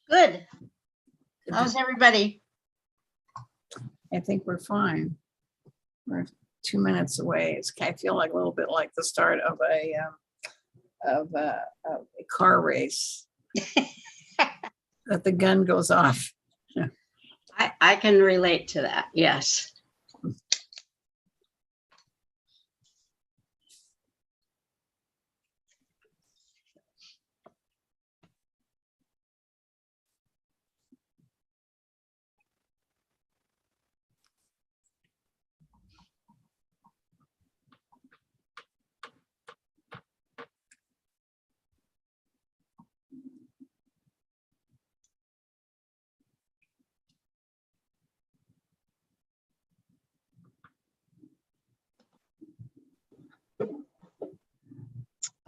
Good. How's everybody? I think we're fine. We're 2 minutes away. I feel like a little bit like the start of a car race. That the gun goes off. I can relate to that. Yes.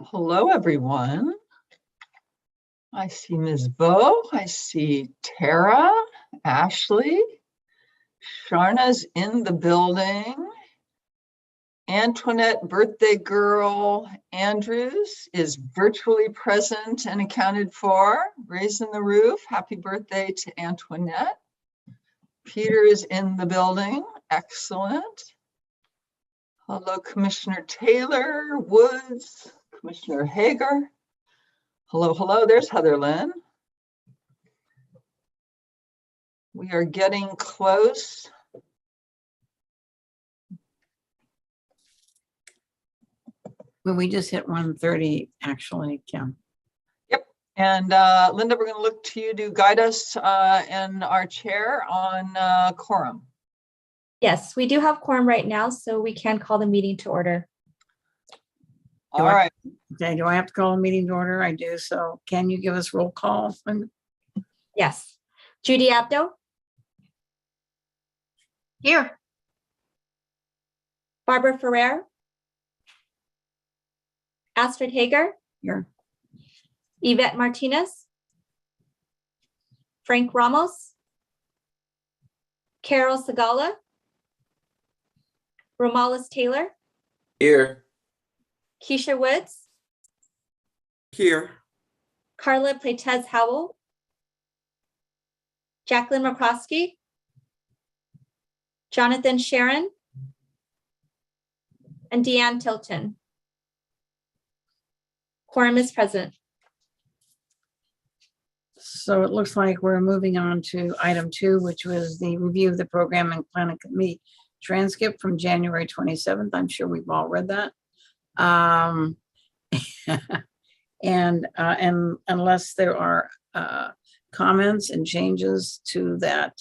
Hello, everyone. I see Ms. Vo. I see Tara, Ashley. Sharna's in the building. Antoinette, birthday girl Andrews, is virtually present and accounted for. Raising the roof. Happy birthday to Antoinette. Peter is in the building. Excellent. Hello, Commissioner Taylor, Woods, Commissioner Hager. Hello, hello, there's Heather Lynn. We are getting close. Well, we just hit 1:30 actually, Kim. Yep, and Linda, we're gonna look to you to guide us in our chair on quorum. Yes, we do have quorum right now, so we can call the meeting to order. All right, Okay, do I have to call a meeting to order? I do. So can you give us roll call? Yes. Judy Abdo, Here. Barbara Ferrer, Astrid Hager, Here. Yvette Martinez, Frank Ramos, Carol Sagala, Romalis Taylor, Here. Keisha Woods, Here. Carla Pletez Howell, Jacqueline McCroskey, Jonathan Sharon, and Deanne Tilton. Quorum is present. So it looks like we're moving on to item 2, which was the review of the program and planning committee transcript from January 27th. I'm sure we've all read that. And unless there are comments and changes to that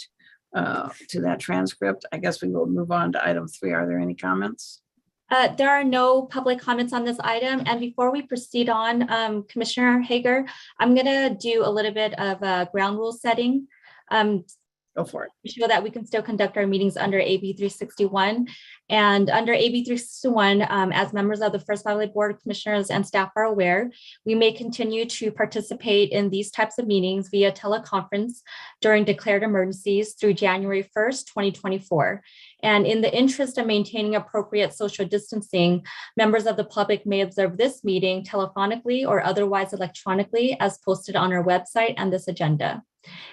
transcript, I guess we will move on to item 3. Are there any comments? There are no public comments on this item. And before we proceed on, Commissioner Hager, I'm going to do a little bit of ground rule setting. Go for it. To show that we can still conduct our meetings under AB 361. And under AB 361, as members of the First Valley Board of Commissioners and staff are aware, we may continue to participate in these types of meetings via teleconference during declared emergencies through January 1st, 2024. And in the interest of maintaining appropriate social distancing, members of the public may observe this meeting telephonically or otherwise electronically as posted on our website and this agenda.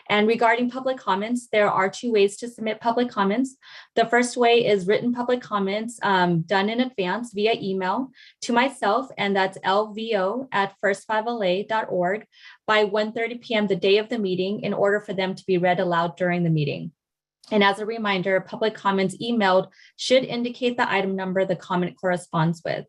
And regarding public comments, there are 2 ways to submit public comments. The first way is written public comments done in advance via email to myself, and that's lvo@first5la.org by 1:30 p.m. the day of the meeting in order for them to be read aloud during the meeting. And as a reminder, public comments emailed should indicate the item number the comment corresponds with.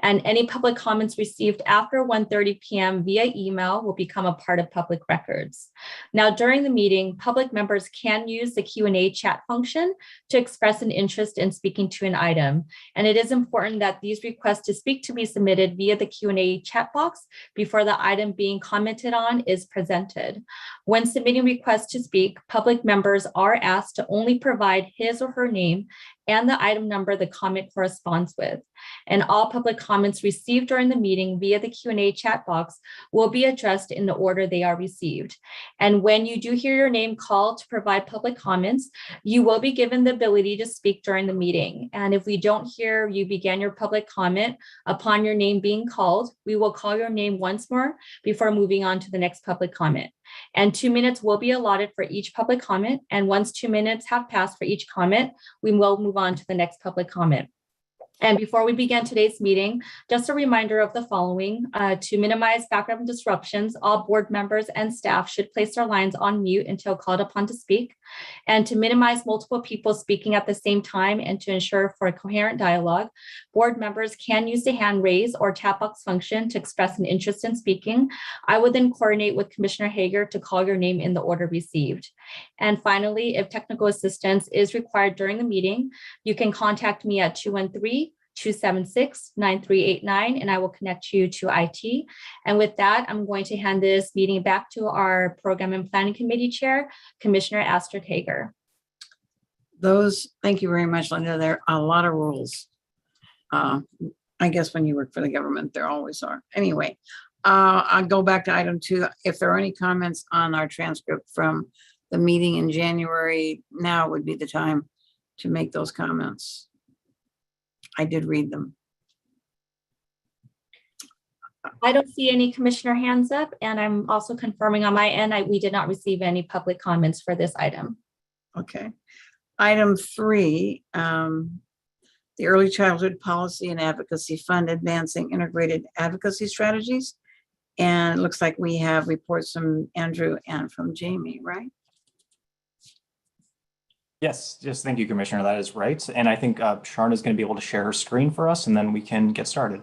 And any public comments received after 1:30 p.m. via email will become a part of public records. Now, during the meeting, public members can use the Q&A chat function to express an interest in speaking to an item. And it is important that these requests to speak to be submitted via the Q&A chat box before the item being commented on is presented. When submitting requests to speak, public members are asked to only provide his or her name and the item number the comment corresponds with. and all public comments received during the meeting via the Q&A chat box will be addressed in the order they are received. And when you do hear your name called to provide public comments, you will be given the ability to speak during the meeting. And if we don't hear you begin your public comment upon your name being called, we will call your name once more before moving on to the next public comment. And 2 minutes will be allotted for each public comment. And once 2 minutes have passed for each comment, we will move on to the next public comment. And before we begin today's meeting, just a reminder of the following. To minimize background disruptions, all board members and staff should place their lines on mute until called upon to speak. And to minimize multiple people speaking at the same time and to ensure for a coherent dialogue, board members can use the hand raise or chat box function to express an interest in speaking. I would then coordinate with Commissioner Hager to call your name in the order received. And finally, if technical assistance is required during the meeting, you can contact me at 213-276-9389, and I will connect you to IT. And with that, I'm going to hand this meeting back to our Program and Planning Committee Chair, Commissioner Astrid Hager. Thank you very much, Linda. There are a lot of rules. I guess when you work for the government, there always are. Anyway, I'll go back to item 2. If there are any comments on our transcript from the meeting in January, now would be the time to make those comments. I did read them. I don't see any commissioner hands up, and I'm also confirming on my end, we did not receive any public comments for this item. Okay. Item 3, the Early Childhood Policy and Advocacy Fund Advancing Integrated Advocacy Strategies. And it looks like we have reports from Andrew and from Jamie, right? Yes, thank you, Commissioner. That is right. And I think Sharna is going to be able to share her screen for us, and then we can get started.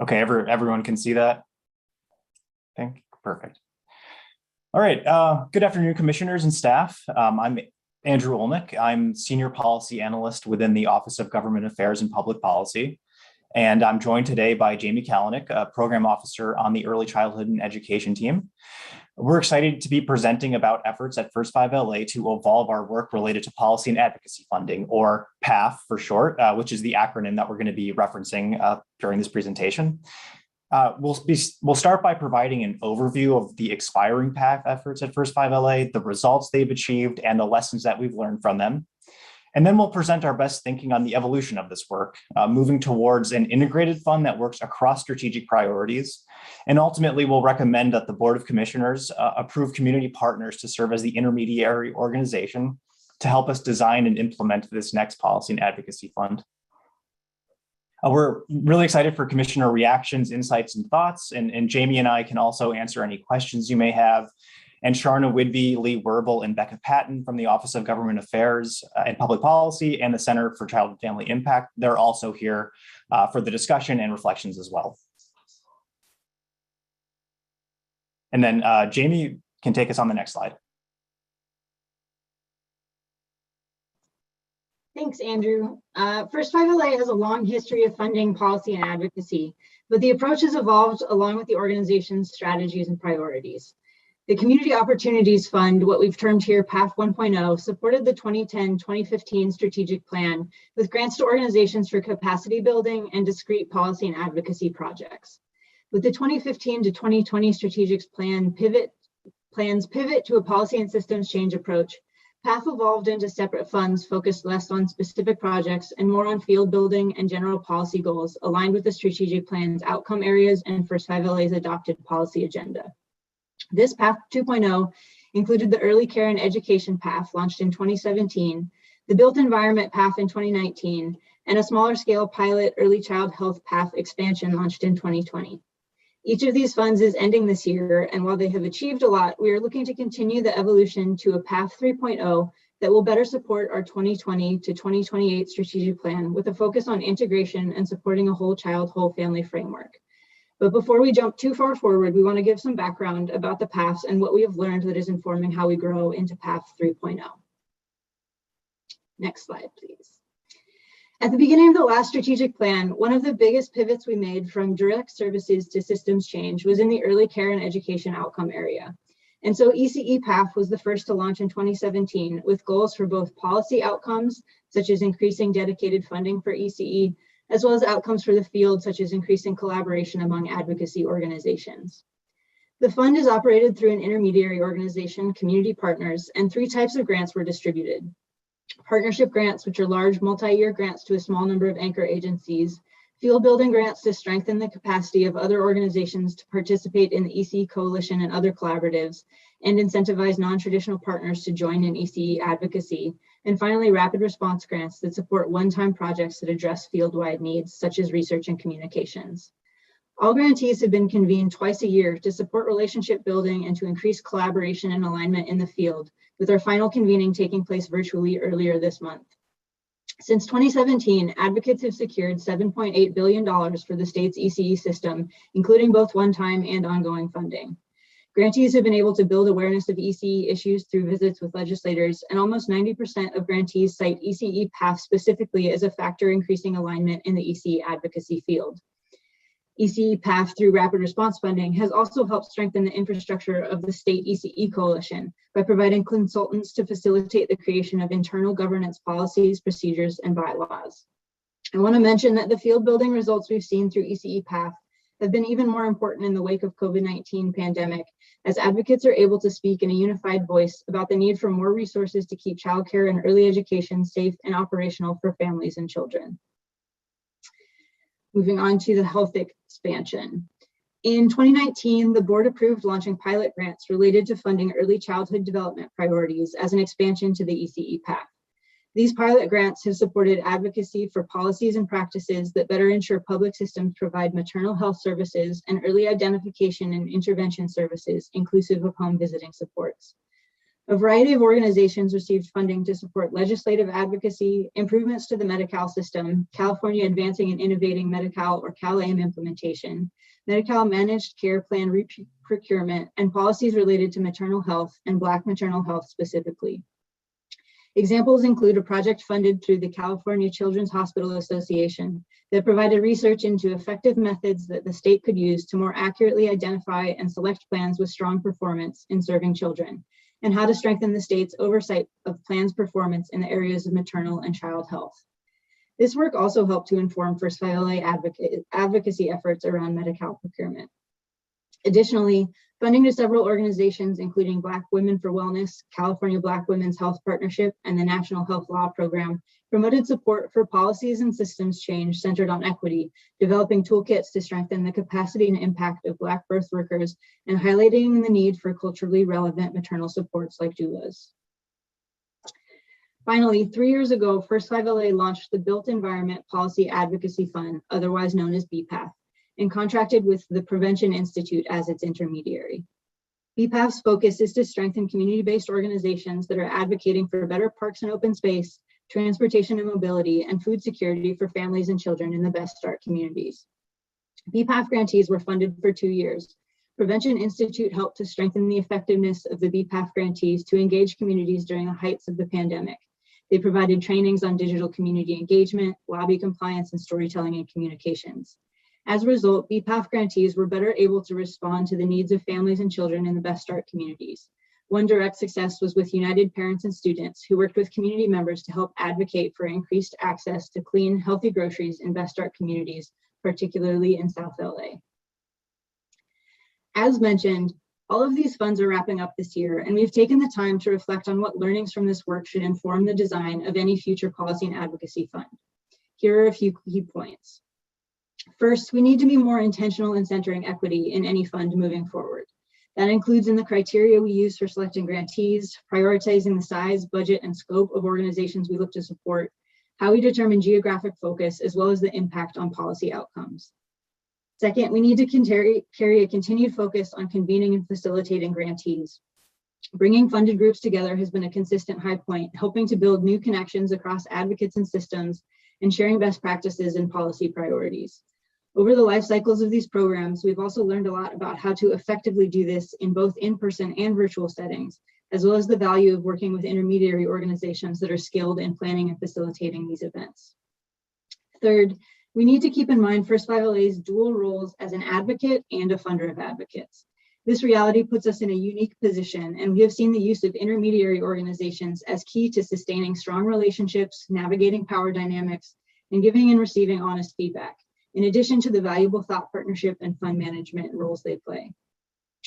Okay, everyone can see that? I think, perfect. All right, good afternoon, Commissioners and staff. I'm Andrew Olnick. I'm Senior Policy Analyst within the Office of Government Affairs and Public Policy. And I'm joined today by Jamie Kalanick, a Program Officer on the Early Childhood and Education team. We're excited to be presenting about efforts at First 5 LA to evolve our work related to policy and advocacy funding, or PATH for short, which is the acronym that we're going to be referencing during this presentation. We'll start by providing an overview of the expiring PATH efforts at First 5 LA, the results they've achieved, and the lessons that we've learned from them. And then we'll present our best thinking on the evolution of this work, moving towards an integrated fund that works across strategic priorities. And ultimately, we'll recommend that the Board of Commissioners approve community partners to serve as the intermediary organization to help us design and implement this next policy and advocacy fund. We're really excited for Commissioner reactions, insights, and thoughts. And Jamie and I can also answer any questions you may have. And Sharna Whidbey, Lee Werbel, and Becca Patton from the Office of Government Affairs and Public Policy and the Center for Child and Family Impact, they're also here for the discussion and reflections as well. And then Jamie can take us on the next slide. Thanks, Andrew. First 5 LA has a long history of funding policy and advocacy, but the approach has evolved along with the organization's strategies and priorities. The Community Opportunities Fund, what we've termed here PATH 1.0, supported the 2010-2015 strategic plan with grants to organizations for capacity building and discrete policy and advocacy projects. With the 2015 to 2020 strategic plans pivot to a policy and systems change approach, PATH evolved into separate funds focused less on specific projects and more on field building and general policy goals aligned with the strategic plan's outcome areas and First 5 LA's adopted policy agenda. This PATH 2.0 included the Early Care and Education PATH launched in 2017, the Built Environment PATH in 2019, and a smaller scale pilot Early Child Health PATH expansion launched in 2020. Each of these funds is ending this year, and while they have achieved a lot, we are looking to continue the evolution to a PATH 3.0 that will better support our 2020 to 2028 strategic plan with a focus on integration and supporting a whole child, whole family framework. But before we jump too far forward, we want to give some background about the PATHs and what we have learned that is informing how we grow into PATH 3.0. Next slide, please. At the beginning of the last strategic plan, one of the biggest pivots we made from direct services to systems change was in the early care and education outcome area. And so ECE PAF was the first to launch in 2017 with goals for both policy outcomes, such as increasing dedicated funding for ECE, as well as outcomes for the field, such as increasing collaboration among advocacy organizations. The fund is operated through an intermediary organization, community partners, and 3 types of grants were distributed. Partnership grants, which are large multi-year grants to a small number of anchor agencies, field building grants to strengthen the capacity of other organizations to participate in the ECE Coalition and other collaboratives, and incentivize non-traditional partners to join in ECE advocacy. And finally, rapid response grants that support one-time projects that address field-wide needs, such as research and communications. All grantees have been convened twice a year to support relationship building and to increase collaboration and alignment in the field, with our final convening taking place virtually earlier this month. Since 2017, advocates have secured $7.8 billion for the state's ECE system, including both one-time and ongoing funding. Grantees have been able to build awareness of ECE issues through visits with legislators, and almost 90% of grantees cite ECE PAF specifically as a factor increasing alignment in the ECE advocacy field. ECE PAF through rapid response funding has also helped strengthen the infrastructure of the state ECE coalition by providing consultants to facilitate the creation of internal governance policies, procedures, and bylaws. I want to mention that the field building results we've seen through ECE PAF have been even more important in the wake of COVID-19 pandemic, as advocates are able to speak in a unified voice about the need for more resources to keep childcare and early education safe and operational for families and children. Moving on to the health expansion. In 2019, the board approved launching pilot grants related to funding early childhood development priorities as an expansion to the ECE PAF. These pilot grants have supported advocacy for policies and practices that better ensure public systems provide maternal health services and early identification and intervention services, inclusive of home visiting supports. A variety of organizations received funding to support legislative advocacy, improvements to the Medi-Cal system, California Advancing and Innovating Medi-Cal or CalAIM implementation, Medi-Cal managed care plan procurement, and policies related to maternal health and Black maternal health specifically. Examples include a project funded through the California Children's Hospital Association that provided research into effective methods that the state could use to more accurately identify and select plans with strong performance in serving children, and how to strengthen the state's oversight of plans performance in the areas of maternal and child health. This work also helped to inform First 5LA advocacy efforts around Medi-Cal procurement. Additionally, funding to several organizations, including Black Women for Wellness, California Black Women's Health Partnership, and the National Health Law Program, promoted support for policies and systems change centered on equity, developing toolkits to strengthen the capacity and impact of Black birth workers, and highlighting the need for culturally relevant maternal supports like doulas. Finally, 3 years ago, First 5LA launched the Built Environment Policy Advocacy Fund, otherwise known as BPAF, and contracted with the Prevention Institute as its intermediary. BPAF's focus is to strengthen community-based organizations that are advocating for better parks and open space, transportation and mobility, and food security for families and children in the Best Start communities. BPAF grantees were funded for 2 years. Prevention Institute helped to strengthen the effectiveness of the BPAF grantees to engage communities during the heights of the pandemic. They provided trainings on digital community engagement, lobby compliance, and storytelling and communications. As a result, BPAF grantees were better able to respond to the needs of families and children in the Best Start communities. One direct success was with United Parents and Students, who worked with community members to help advocate for increased access to clean, healthy groceries in Best Start communities, particularly in South LA. As mentioned, all of these funds are wrapping up this year, and we've taken the time to reflect on what learnings from this work should inform the design of any future policy and advocacy fund. Here are a few key points. First, we need to be more intentional in centering equity in any fund moving forward. That includes in the criteria we use for selecting grantees, prioritizing the size, budget, and scope of organizations we look to support, how we determine geographic focus, as well as the impact on policy outcomes. Second, we need to carry a continued focus on convening and facilitating grantees. Bringing funded groups together has been a consistent high point, helping to build new connections across advocates and systems, and sharing best practices and policy priorities. Over the life cycles of these programs, we've also learned a lot about how to effectively do this in both in-person and virtual settings, as well as the value of working with intermediary organizations that are skilled in planning and facilitating these events. Third, we need to keep in mind First 5LA's dual roles as an advocate and a funder of advocates. This reality puts us in a unique position, and we have seen the use of intermediary organizations as key to sustaining strong relationships, navigating power dynamics, and giving and receiving honest feedback, in addition to the valuable thought partnership and fund management roles they play.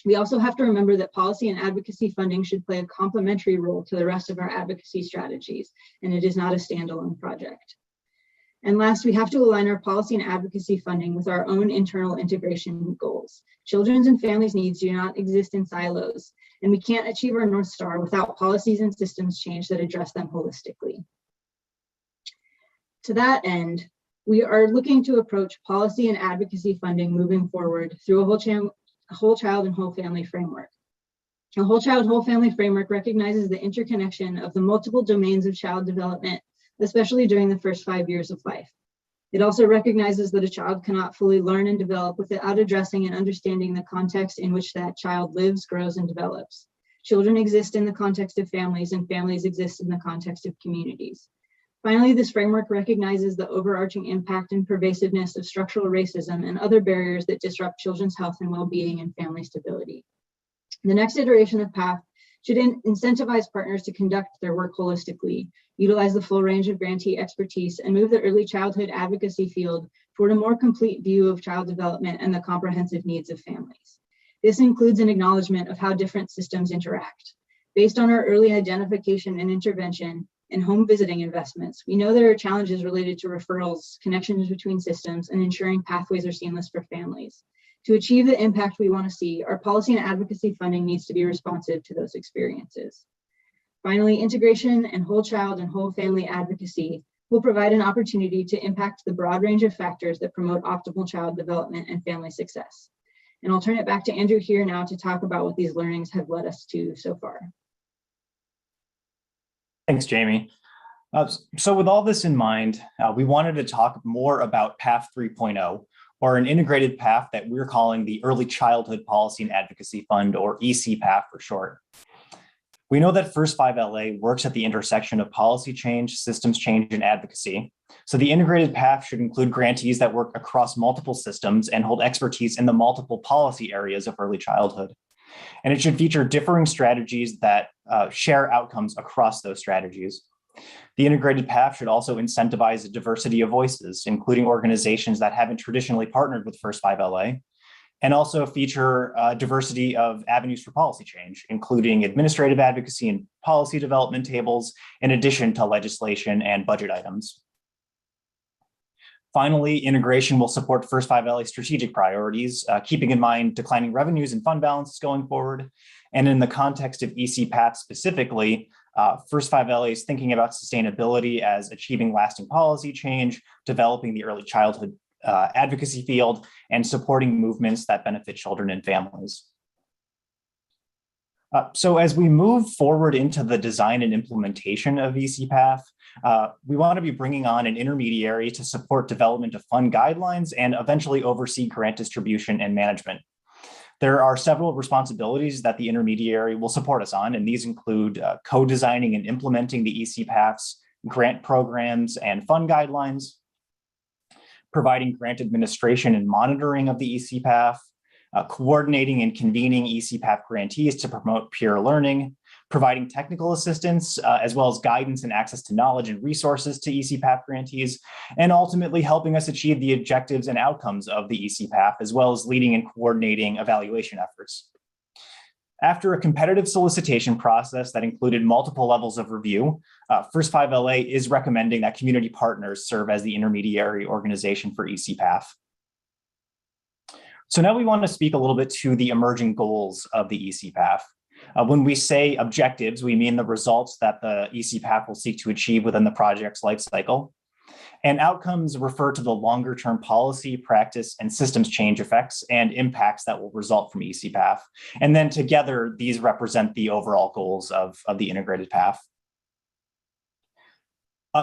We also have to remember that policy and advocacy funding should play a complementary role to the rest of our advocacy strategies, and it is not a standalone project. And last, we have to align our policy and advocacy funding with our own internal integration goals. Children's and families' needs do not exist in silos, and we can't achieve our North Star without policies and systems change that address them holistically. To that end, we are looking to approach policy and advocacy funding moving forward through a whole child and whole family framework. A whole child, whole family framework recognizes the interconnection of the multiple domains of child development, especially during the first 5 years of life. It also recognizes that a child cannot fully learn and develop without addressing and understanding the context in which that child lives, grows, and develops. Children exist in the context of families, and families exist in the context of communities. Finally, this framework recognizes the overarching impact and pervasiveness of structural racism and other barriers that disrupt children's health and well-being and family stability. The next iteration of PATH should incentivize partners to conduct their work holistically, utilize the full range of grantee expertise, and move the early childhood advocacy field toward a more complete view of child development and the comprehensive needs of families. This includes an acknowledgement of how different systems interact. Based on our early identification and intervention and home visiting investments, we know there are challenges related to referrals, connections between systems, and ensuring pathways are seamless for families. To achieve the impact we want to see, our policy and advocacy funding needs to be responsive to those experiences. Finally, integration and whole child and whole family advocacy will provide an opportunity to impact the broad range of factors that promote optimal child development and family success. And I'll turn it back to Andrew here now to talk about what these learnings have led us to so far. Thanks, Jamie. So with all this in mind, we wanted to talk more about PATH 3.0, or an integrated path that we're calling the Early Childhood Policy and Advocacy Fund, or ECPAF for short. We know that First 5 LA works at the intersection of policy change, systems change, and advocacy. So the integrated path should include grantees that work across multiple systems and hold expertise in the multiple policy areas of early childhood. And it should feature differing strategies that share outcomes across those strategies. The integrated path should also incentivize a diversity of voices, including organizations that haven't traditionally partnered with First 5 LA, and also feature diversity of avenues for policy change, including administrative advocacy and policy development tables, in addition to legislation and budget items. Finally, integration will support First 5 LA strategic priorities, keeping in mind declining revenues and fund balances going forward. And in the context of ECPAF specifically, First 5 LA is thinking about sustainability as achieving lasting policy change, developing the early childhood advocacy field, and supporting movements that benefit children and families. So as we move forward into the design and implementation of ECPAF, we want to be bringing on an intermediary to support development of fund guidelines and eventually oversee grant distribution and management. There are several responsibilities that the intermediary will support us on, and these include co-designing and implementing the ECPAF's grant programs and fund guidelines, providing grant administration and monitoring of the ECPAF, coordinating and convening ECPAF grantees to promote peer learning, providing technical assistance, as well as guidance and access to knowledge and resources to ECPAF grantees, and ultimately helping us achieve the objectives and outcomes of the ECPAF, as well as leading and coordinating evaluation efforts. After a competitive solicitation process that included multiple levels of review, First 5 LA is recommending that community partners serve as the intermediary organization for ECPAF. So now we want to speak a little bit to the emerging goals of the ECPAF. When we say objectives, we mean the results that the ECPAF will seek to achieve within the project's life cycle. And outcomes refer to the longer-term policy, practice, and systems change effects and impacts that will result from ECPAF. And then together, these represent the overall goals of the integrated path.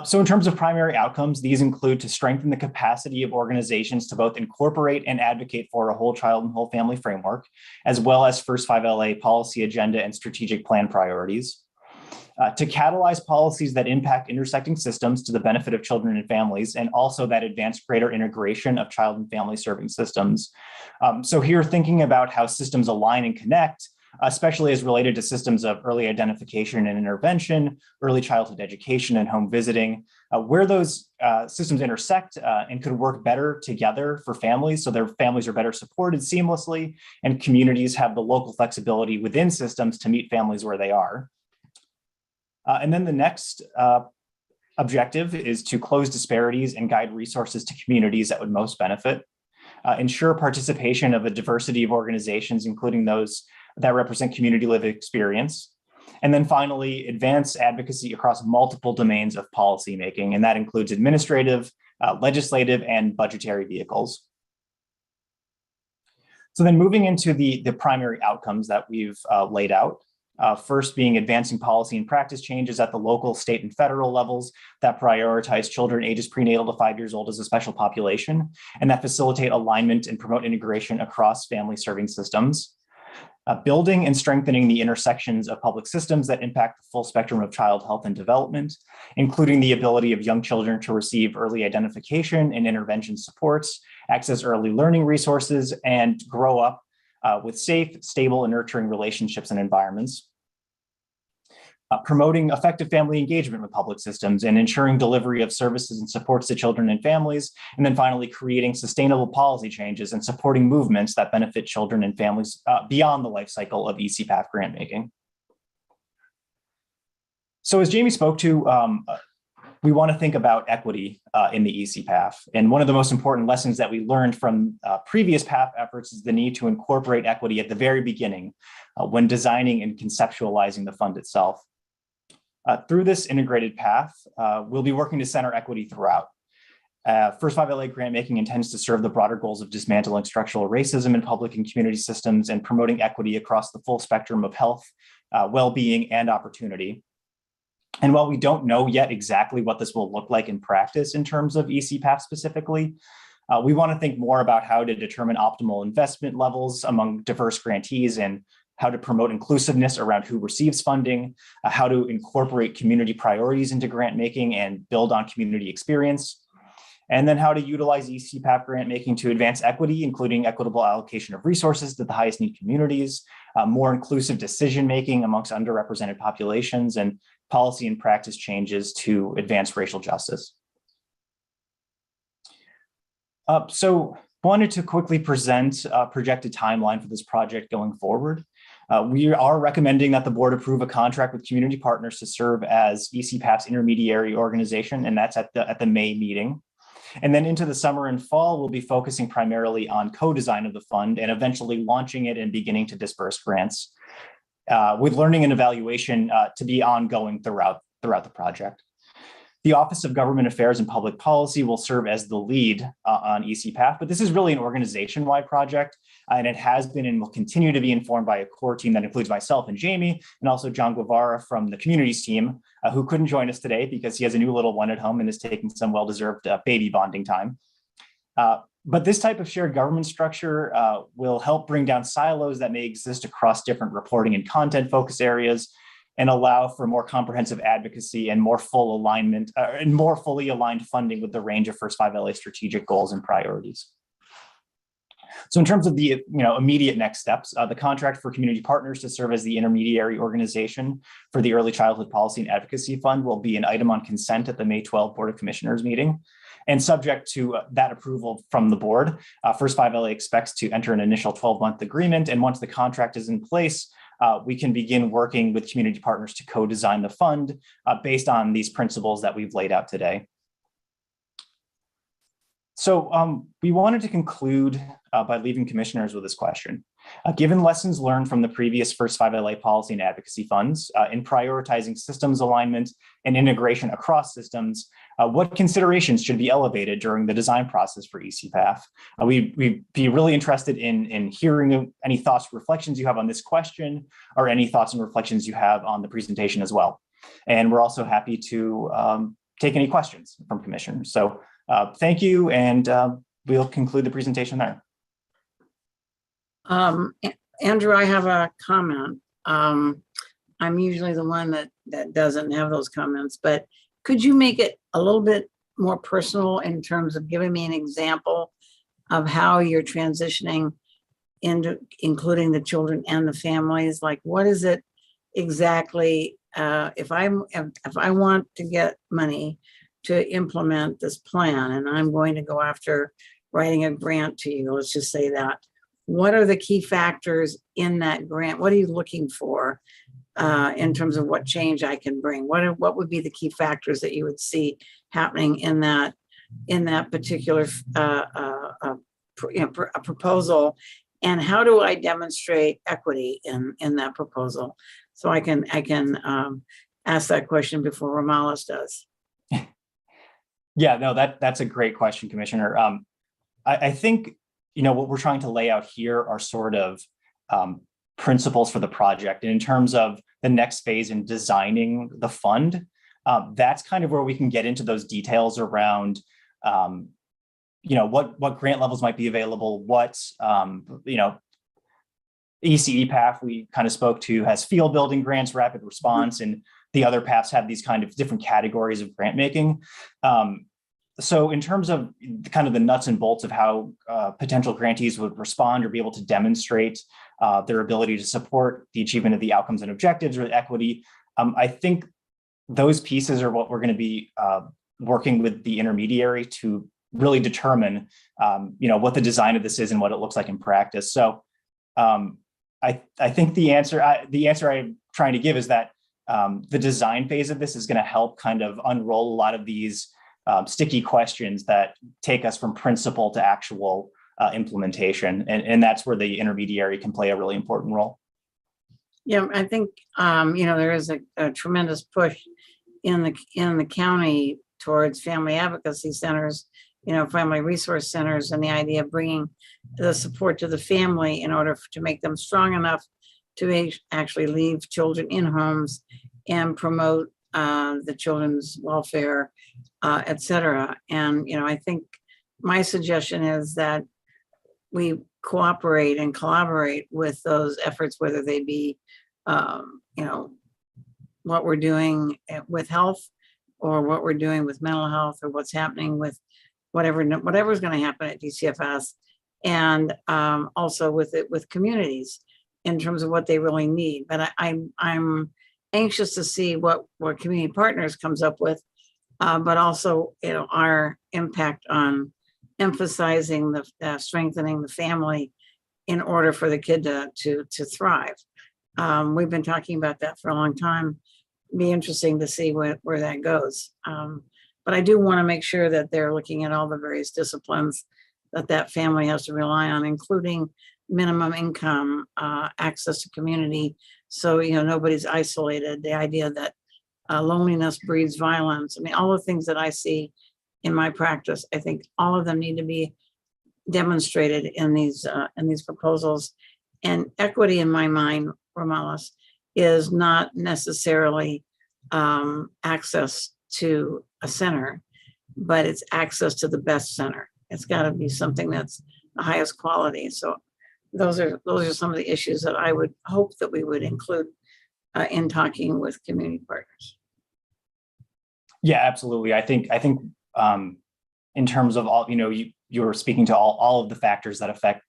So in terms of primary outcomes, these include to strengthen the capacity of organizations to both incorporate and advocate for a whole child and whole family framework, as well as First 5 LA policy agenda and strategic plan priorities. to catalyze policies that impact intersecting systems to the benefit of children and families, and also that advance greater integration of child and family serving systems. So here, thinking about how systems align and connect, especially as related to systems of early identification and intervention, early childhood education and home visiting, where those systems intersect and could work better together for families, so their families are better supported seamlessly, and communities have the local flexibility within systems to meet families where they are. And then the next objective is to close disparities and guide resources to communities that would most benefit. Ensure participation of a diversity of organizations, including those that represent community lived experience. And then finally, advance advocacy across multiple domains of policymaking, and that includes administrative, legislative, and budgetary vehicles. So then moving into the primary outcomes that we've laid out. First being advancing policy and practice changes at the local, state, and federal levels that prioritize children ages prenatal to 5 years old as a special population, and that facilitate alignment and promote integration across family serving systems. Building and strengthening the intersections of public systems that impact the full spectrum of child health and development, including the ability of young children to receive early identification and intervention supports, access early learning resources, and grow up with safe, stable, and nurturing relationships and environments. Promoting effective family engagement with public systems and ensuring delivery of services and supports to children and families. And then finally, creating sustainable policy changes and supporting movements that benefit children and families beyond the life cycle of ECPAF grant making. So as Jamie spoke to, we want to think about equity in the ECPAF. And one of the most important lessons that we learned from previous PAF efforts is the need to incorporate equity at the very beginning when designing and conceptualizing the fund itself. Through this integrated path, we'll be working to center equity throughout. First 5 LA grant making intends to serve the broader goals of dismantling structural racism in public and community systems and promoting equity across the full spectrum of health, well-being, and opportunity. And while we don't know yet exactly what this will look like in practice in terms of ECPAF specifically, we want to think more about how to determine optimal investment levels among diverse grantees and how to promote inclusiveness around who receives funding, how to incorporate community priorities into grant making and build on community experience, and then how to utilize ECPAF grant making to advance equity, including equitable allocation of resources to the highest need communities, more inclusive decision-making amongst underrepresented populations, and policy and practice changes to advance racial justice. So wanted to quickly present a projected timeline for this project going forward. We are recommending that the board approve a contract with community partners to serve as ECPAF's intermediary organization, and that's at the May meeting. And then into the summer and fall, we'll be focusing primarily on co-design of the fund and eventually launching it and beginning to disperse grants, with learning and evaluation to be ongoing throughout the project. The Office of Government Affairs and Public Policy will serve as the lead on ECPAF, but this is really an organization-wide project, and it has been and will continue to be informed by a core team that includes myself and Jamie, and also John Guevara from the communities team, who couldn't join us today because he has a new little one at home and is taking some well-deserved baby bonding time. But this type of shared government structure will help bring down silos that may exist across different reporting and content focus areas, and allow for more comprehensive advocacy and more full alignment and more fully aligned funding with the range of First 5 LA strategic goals and priorities. So in terms of the immediate next steps, the contract for community partners to serve as the intermediary organization for the Early Childhood Policy and Advocacy Fund will be an item on consent at the May 12 Board of Commissioners meeting. And subject to that approval from the board, First 5 LA expects to enter an initial 12-month agreement. And once the contract is in place, we can begin working with community partners to co-design the fund based on these principles that we've laid out today. So we wanted to conclude by leaving commissioners with this question. Given lessons learned from the previous First 5 LA policy and advocacy funds in prioritizing systems alignment and integration across systems, what considerations should be elevated during the design process for ECPAF? We'd be really interested in hearing any thoughts, reflections you have on this question, or any thoughts and reflections you have on the presentation as well. And we're also happy to take any questions from commissioners. So thank you, and we'll conclude the presentation there. Andrew, I have a comment. I'm usually the one that doesn't have those comments, but could you make it a little bit more personal in terms of giving me an example of how you're transitioning into including the children and the families? Like, what is it exactly? If I want to get money to implement this plan, and I'm going to go after writing a grant to you, let's just say that. What are the key factors in that grant? What are you looking for in terms of what change I can bring? What would be the key factors that you would see happening in that particular proposal? And how do I demonstrate equity in that proposal? So I can ask that question before Romales does. Yeah, no, that's a great question, Commissioner. I think, what we're trying to lay out here are sort of principles for the project. And in terms of the next phase in designing the fund, that's kind of where we can get into those details around, what grant levels might be available, what, ECE path we kind of spoke to has field building grants, rapid response, and the other paths have these kind of different categories of grant making. So in terms of kind of the nuts and bolts of how potential grantees would respond or be able to demonstrate their ability to support the achievement of the outcomes and objectives or equity, I think those pieces are what we're going to be working with the intermediary to really determine, what the design of this is and what it looks like in practice. So I think the answer I'm trying to give is that the design phase of this is going to help kind of unroll a lot of these sticky questions that take us from principle to actual implementation. And that's where the intermediary can play a really important role. Yeah, I think, there is a tremendous push in the county towards family advocacy centers, family resource centers, and the idea of bringing the support to the family in order to make them strong enough to actually leave children in homes and promote the children's welfare, et cetera. And, I think my suggestion is that we cooperate and collaborate with those efforts, whether they be, what we're doing with health or what we're doing with mental health or what's happening with whatever's going to happen at DCFS, and also with communities in terms of what they really need. But I'm anxious to see what Community Partners comes up with, but also our impact on emphasizing the strengthening the family in order for the kid to thrive. We've been talking about that for a long time. Be interesting to see where that goes. But I do want to make sure that they're looking at all the various disciplines that family has to rely on, including minimum income, access to community. So, nobody's isolated. The idea that loneliness breeds violence. I mean, all the things that I see in my practice, I think all of them need to be demonstrated in these proposals. And equity, in my mind, Romales, is not necessarily access to a center, but it's access to the best center. It's got to be something that's the highest quality. So those are some of the issues that I would hope that we would include in talking with community partners. Yeah, absolutely. I think in terms of all, you're speaking to all of the factors that affect,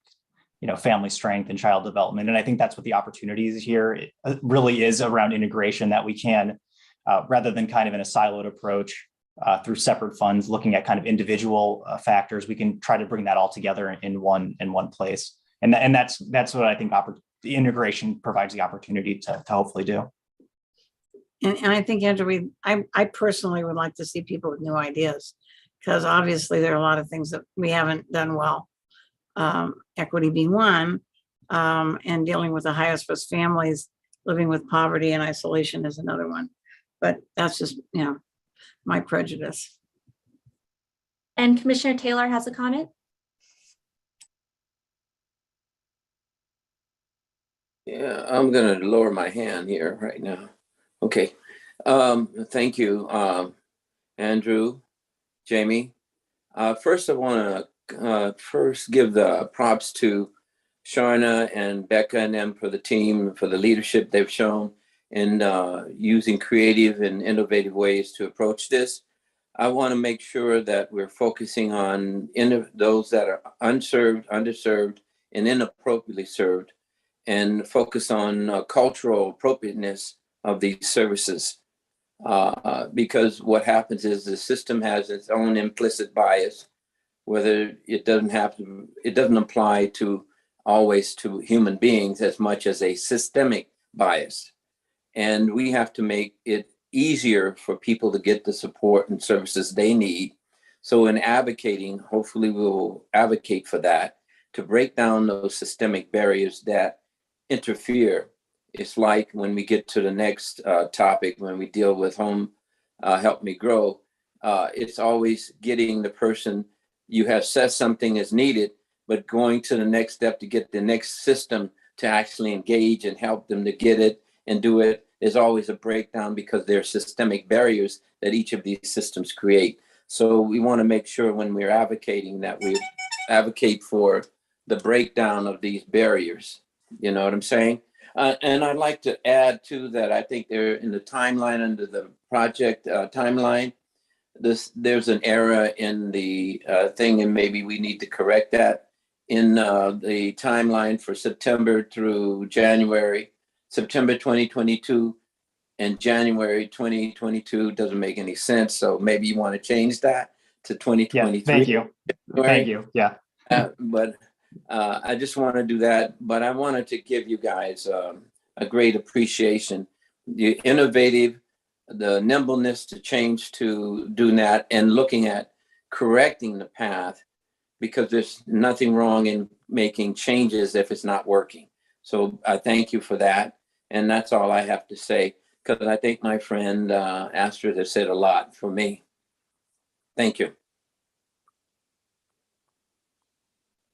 family strength and child development. And I think that's what the opportunity is here. It really is around integration, that we can, rather than kind of in a siloed approach through separate funds, looking at kind of individual factors, we can try to bring that all together in one place. And that's what I think the integration provides the opportunity to hopefully do. And I think, Andrew, I personally would like to see people with new ideas, because obviously there are a lot of things that we haven't done well. Equity being one, and dealing with the highest risk families living with poverty and isolation is another one. But that's just, my prejudice. And Commissioner Taylor has a comment. Yeah, I'm gonna lower my hand here right now. Okay. Thank you, Andrew, Jamie. First, I want to first give the props to Sharna and Becca and them for the team, for the leadership they've shown in using creative and innovative ways to approach this. I want to make sure that we're focusing on those that are unserved, underserved, and inappropriately served, and focus on cultural appropriateness of these services. Because what happens is the system has its own implicit bias, whether it doesn't apply to always to human beings as much as a systemic bias. And we have to make it easier for people to get the support and services they need. So in advocating, hopefully we'll advocate for that, to break down those systemic barriers that interfere. It's like when we get to the next topic, when we deal with Home Help Me Grow, it's always getting the person, you have said something is needed, but going to the next step to get the next system to actually engage and help them to get it and do it is always a breakdown, because there are systemic barriers that each of these systems create. So we want to make sure when we're advocating that we advocate for the breakdown of these barriers. You know what I'm saying? And I'd like to add too that I think they're in the timeline, under the project timeline. There's an error in the thing, and maybe we need to correct that. In the timeline for September through January, September 2022 and January 2022 doesn't make any sense. So maybe you want to change that to 2023. Yeah, thank you. Thank you. Yeah. But I just want to do that. But I wanted to give you guys a great appreciation. The innovative, the nimbleness to change, to do that, and looking at correcting the path, because there's nothing wrong in making changes if it's not working. So I thank you for that. And that's all I have to say, because I think my friend Astrid has said a lot for me. Thank you.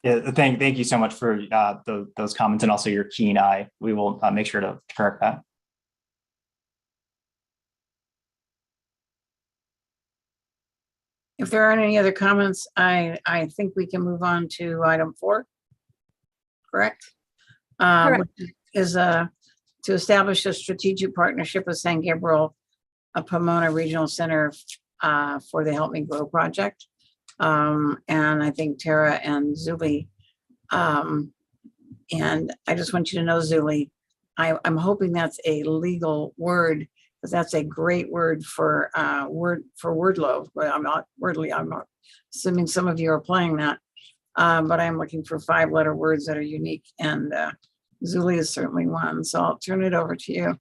Yeah, thank you so much for those comments, and also your keen eye. We will make sure to correct that. If there aren't any other comments, I think we can move on to item 4. Correct? Correct. Which is to establish a strategic partnership with San Gabriel Pomona Regional Center for the Help Me Grow project. And I think Tara and Zuli, and I just want you to know, Zuli, I'm hoping that's a legal word, because that's a great word for Wordlo, but I'm not Wordly. I'm not assuming some of you are playing that, but I'm looking for 5-letter words that are unique, and Zuli is certainly one. So I'll turn it over to you.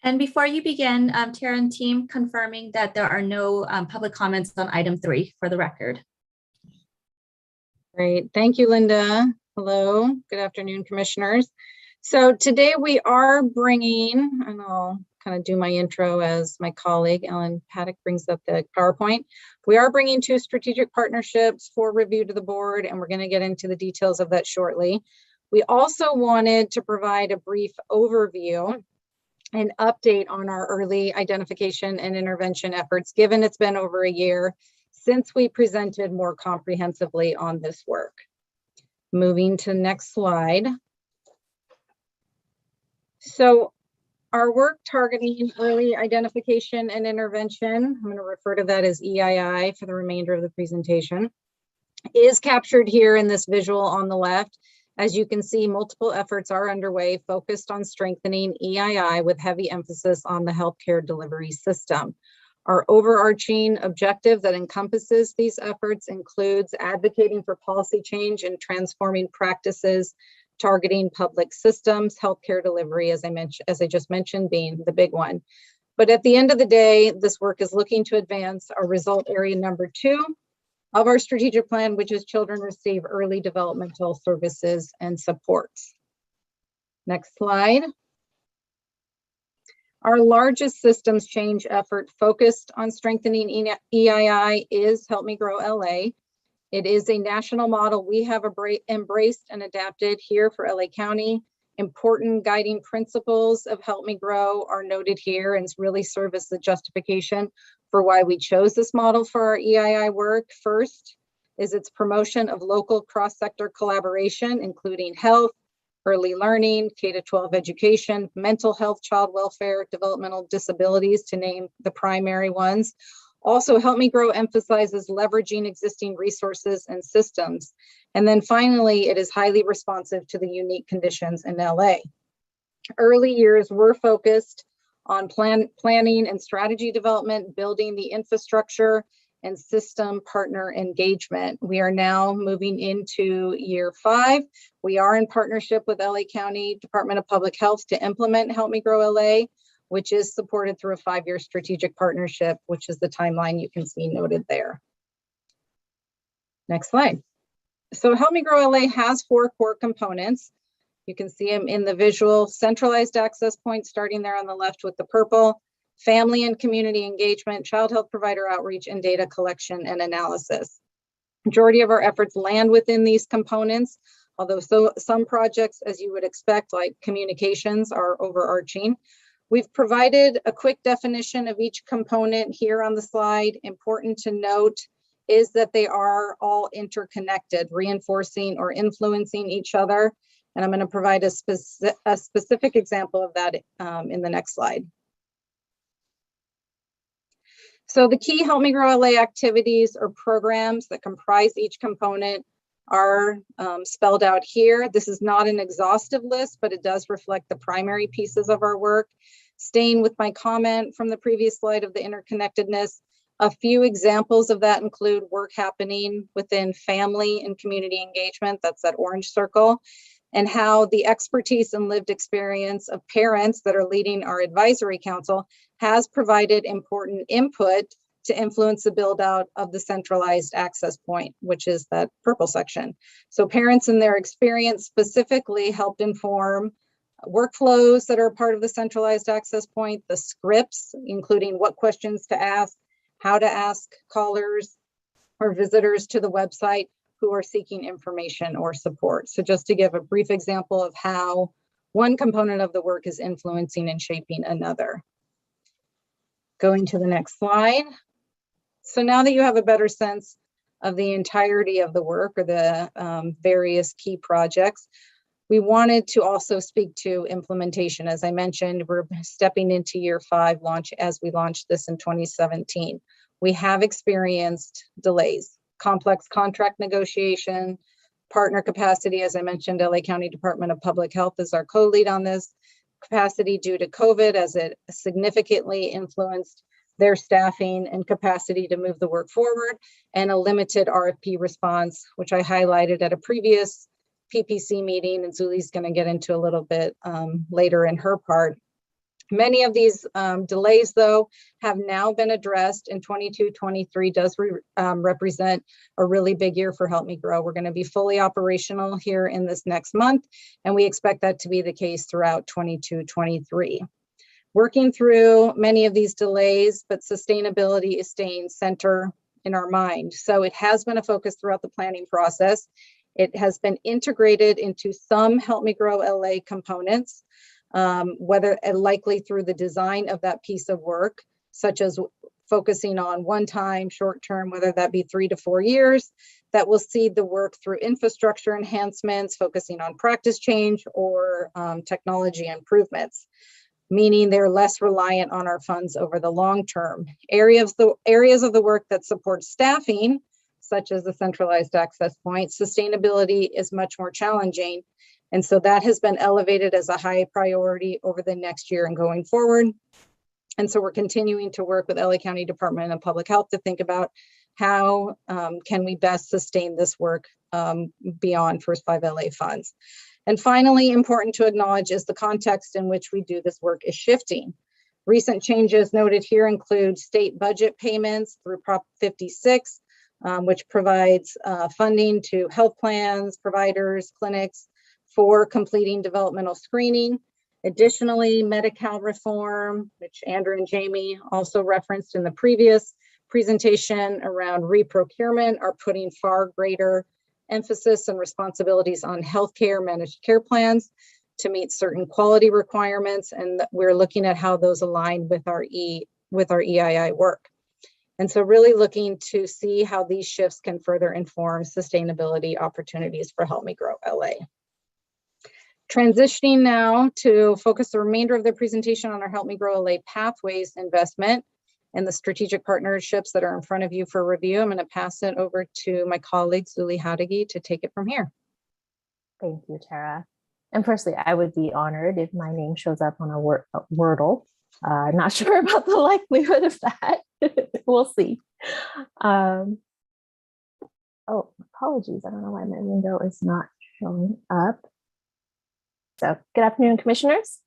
And before you begin, Tara and team, confirming that there are no public comments on item 3 for the record. Great. Thank you, Linda. Hello. Good afternoon, commissioners. So today we are bringing, and I'll kind of do my intro as my colleague Ellen Paddock brings up the PowerPoint. We are bringing 2 strategic partnerships for review to the board, and we're going to get into the details of that shortly. We also wanted to provide a brief overview and update on our early identification and intervention efforts, given it's been over a year since we presented more comprehensively on this work. Moving to the next slide. So our work targeting early identification and intervention, I'm going to refer to that as EII for the remainder of the presentation, is captured here in this visual on the left. As you can see, multiple efforts are underway focused on strengthening EII with heavy emphasis on the healthcare delivery system. Our overarching objective that encompasses these efforts includes advocating for policy change and transforming practices, targeting public systems, healthcare delivery, as I just mentioned, being the big one. But at the end of the day, this work is looking to advance our result area number 2 of our strategic plan, which is children receive early developmental services and supports. Next slide. Our largest systems change effort focused on strengthening EII is Help Me Grow LA. It is a national model we have embraced and adapted here for LA County. Important guiding principles of Help Me Grow are noted here and really serve as the justification for why we chose this model for our EII work. First is its promotion of local cross-sector collaboration, including health, early learning, K-12 education, mental health, child welfare, developmental disabilities, to name the primary ones. Also, Help Me Grow emphasizes leveraging existing resources and systems. And then finally, it is highly responsive to the unique conditions in LA. Early years were focused on planning and strategy development, building the infrastructure and system partner engagement. We are now moving into year 5. We are in partnership with LA County Department of Public Health to implement Help Me Grow LA, which is supported through a 5-year strategic partnership, which is the timeline you can see noted there. Next slide. So Help Me Grow LA has 4 core components. You can see them in the visual: centralized access point, starting there on the left with the purple, family and community engagement, child health provider outreach, and data collection and analysis. Majority of our efforts land within these components, although some projects, as you would expect, like communications, are overarching. We've provided a quick definition of each component here on the slide. Important to note is that they are all interconnected, reinforcing or influencing each other. And I'm going to provide a specific example of that in the next slide. So the key Help Me Grow LA activities or programs that comprise each component are spelled out here. This is not an exhaustive list, but it does reflect the primary pieces of our work. Staying with my comment from the previous slide of the interconnectedness, a few examples of that include work happening within family and community engagement, that's that orange circle, and how the expertise and lived experience of parents that are leading our advisory council has provided important input to influence the build out of the centralized access point, which is that purple section. So parents and their experience specifically helped inform workflows that are part of the centralized access point, the scripts, including what questions to ask, how to ask callers or visitors to the website who are seeking information or support. So just to give a brief example of how one component of the work is influencing and shaping another. Going to the next slide. So now that you have a better sense of the entirety of the work or the various key projects, we wanted to also speak to implementation. As I mentioned, we're stepping into year 5 launch as we launched this in 2017. We have experienced delays, complex contract negotiation, partner capacity. As I mentioned, LA County Department of Public Health is our co-lead on this. Capacity due to COVID, as it significantly influenced their staffing and capacity to move the work forward, and a limited RFP response, which I highlighted at a previous PPC meeting, and Zuli's going to get into a little bit later in her part. Many of these delays, though, have now been addressed, and 22-23 does represent a really big year for Help Me Grow. We're going to be fully operational here in this next month, and we expect that to be the case throughout 22-23. Working through many of these delays, but sustainability is staying center in our mind. So it has been a focus throughout the planning process. It has been integrated into some Help Me Grow LA components, whether likely through the design of that piece of work, such as focusing on one-time, short-term, whether that be 3 to 4 years, that will seed the work through infrastructure enhancements, focusing on practice change or technology improvements, meaning they're less reliant on our funds over the long term. Areas of the work that support staffing, such as the centralized access point, sustainability is much more challenging. And so that has been elevated as a high priority over the next year and going forward. And so we're continuing to work with LA County Department of Public Health to think about how can we best sustain this work beyond First 5 LA funds. And finally, important to acknowledge is the context in which we do this work is shifting. Recent changes noted here include state budget payments through Prop 56, which provides funding to health plans, providers, clinics for completing developmental screening. Additionally, Medi-Cal reform, which Andrew and Jamie also referenced in the previous presentation around reprocurement, are putting far greater emphasis and responsibilities on healthcare managed care plans to meet certain quality requirements, and we're looking at how those align with our EII work. And so really looking to see how these shifts can further inform sustainability opportunities for Help Me Grow LA. Transitioning now to focus the remainder of the presentation on our Help Me Grow LA Pathways investment and the strategic partnerships that are in front of you for review. I'm going to pass it over to my colleague, Zuli Hadagi, to take it from here. Thank you, Tara. And firstly, I would be honored if my name shows up on a Wordle. Not sure about the likelihood of that. We'll see. Oh, apologies. I don't know why my window is not showing up. So good afternoon, commissioners.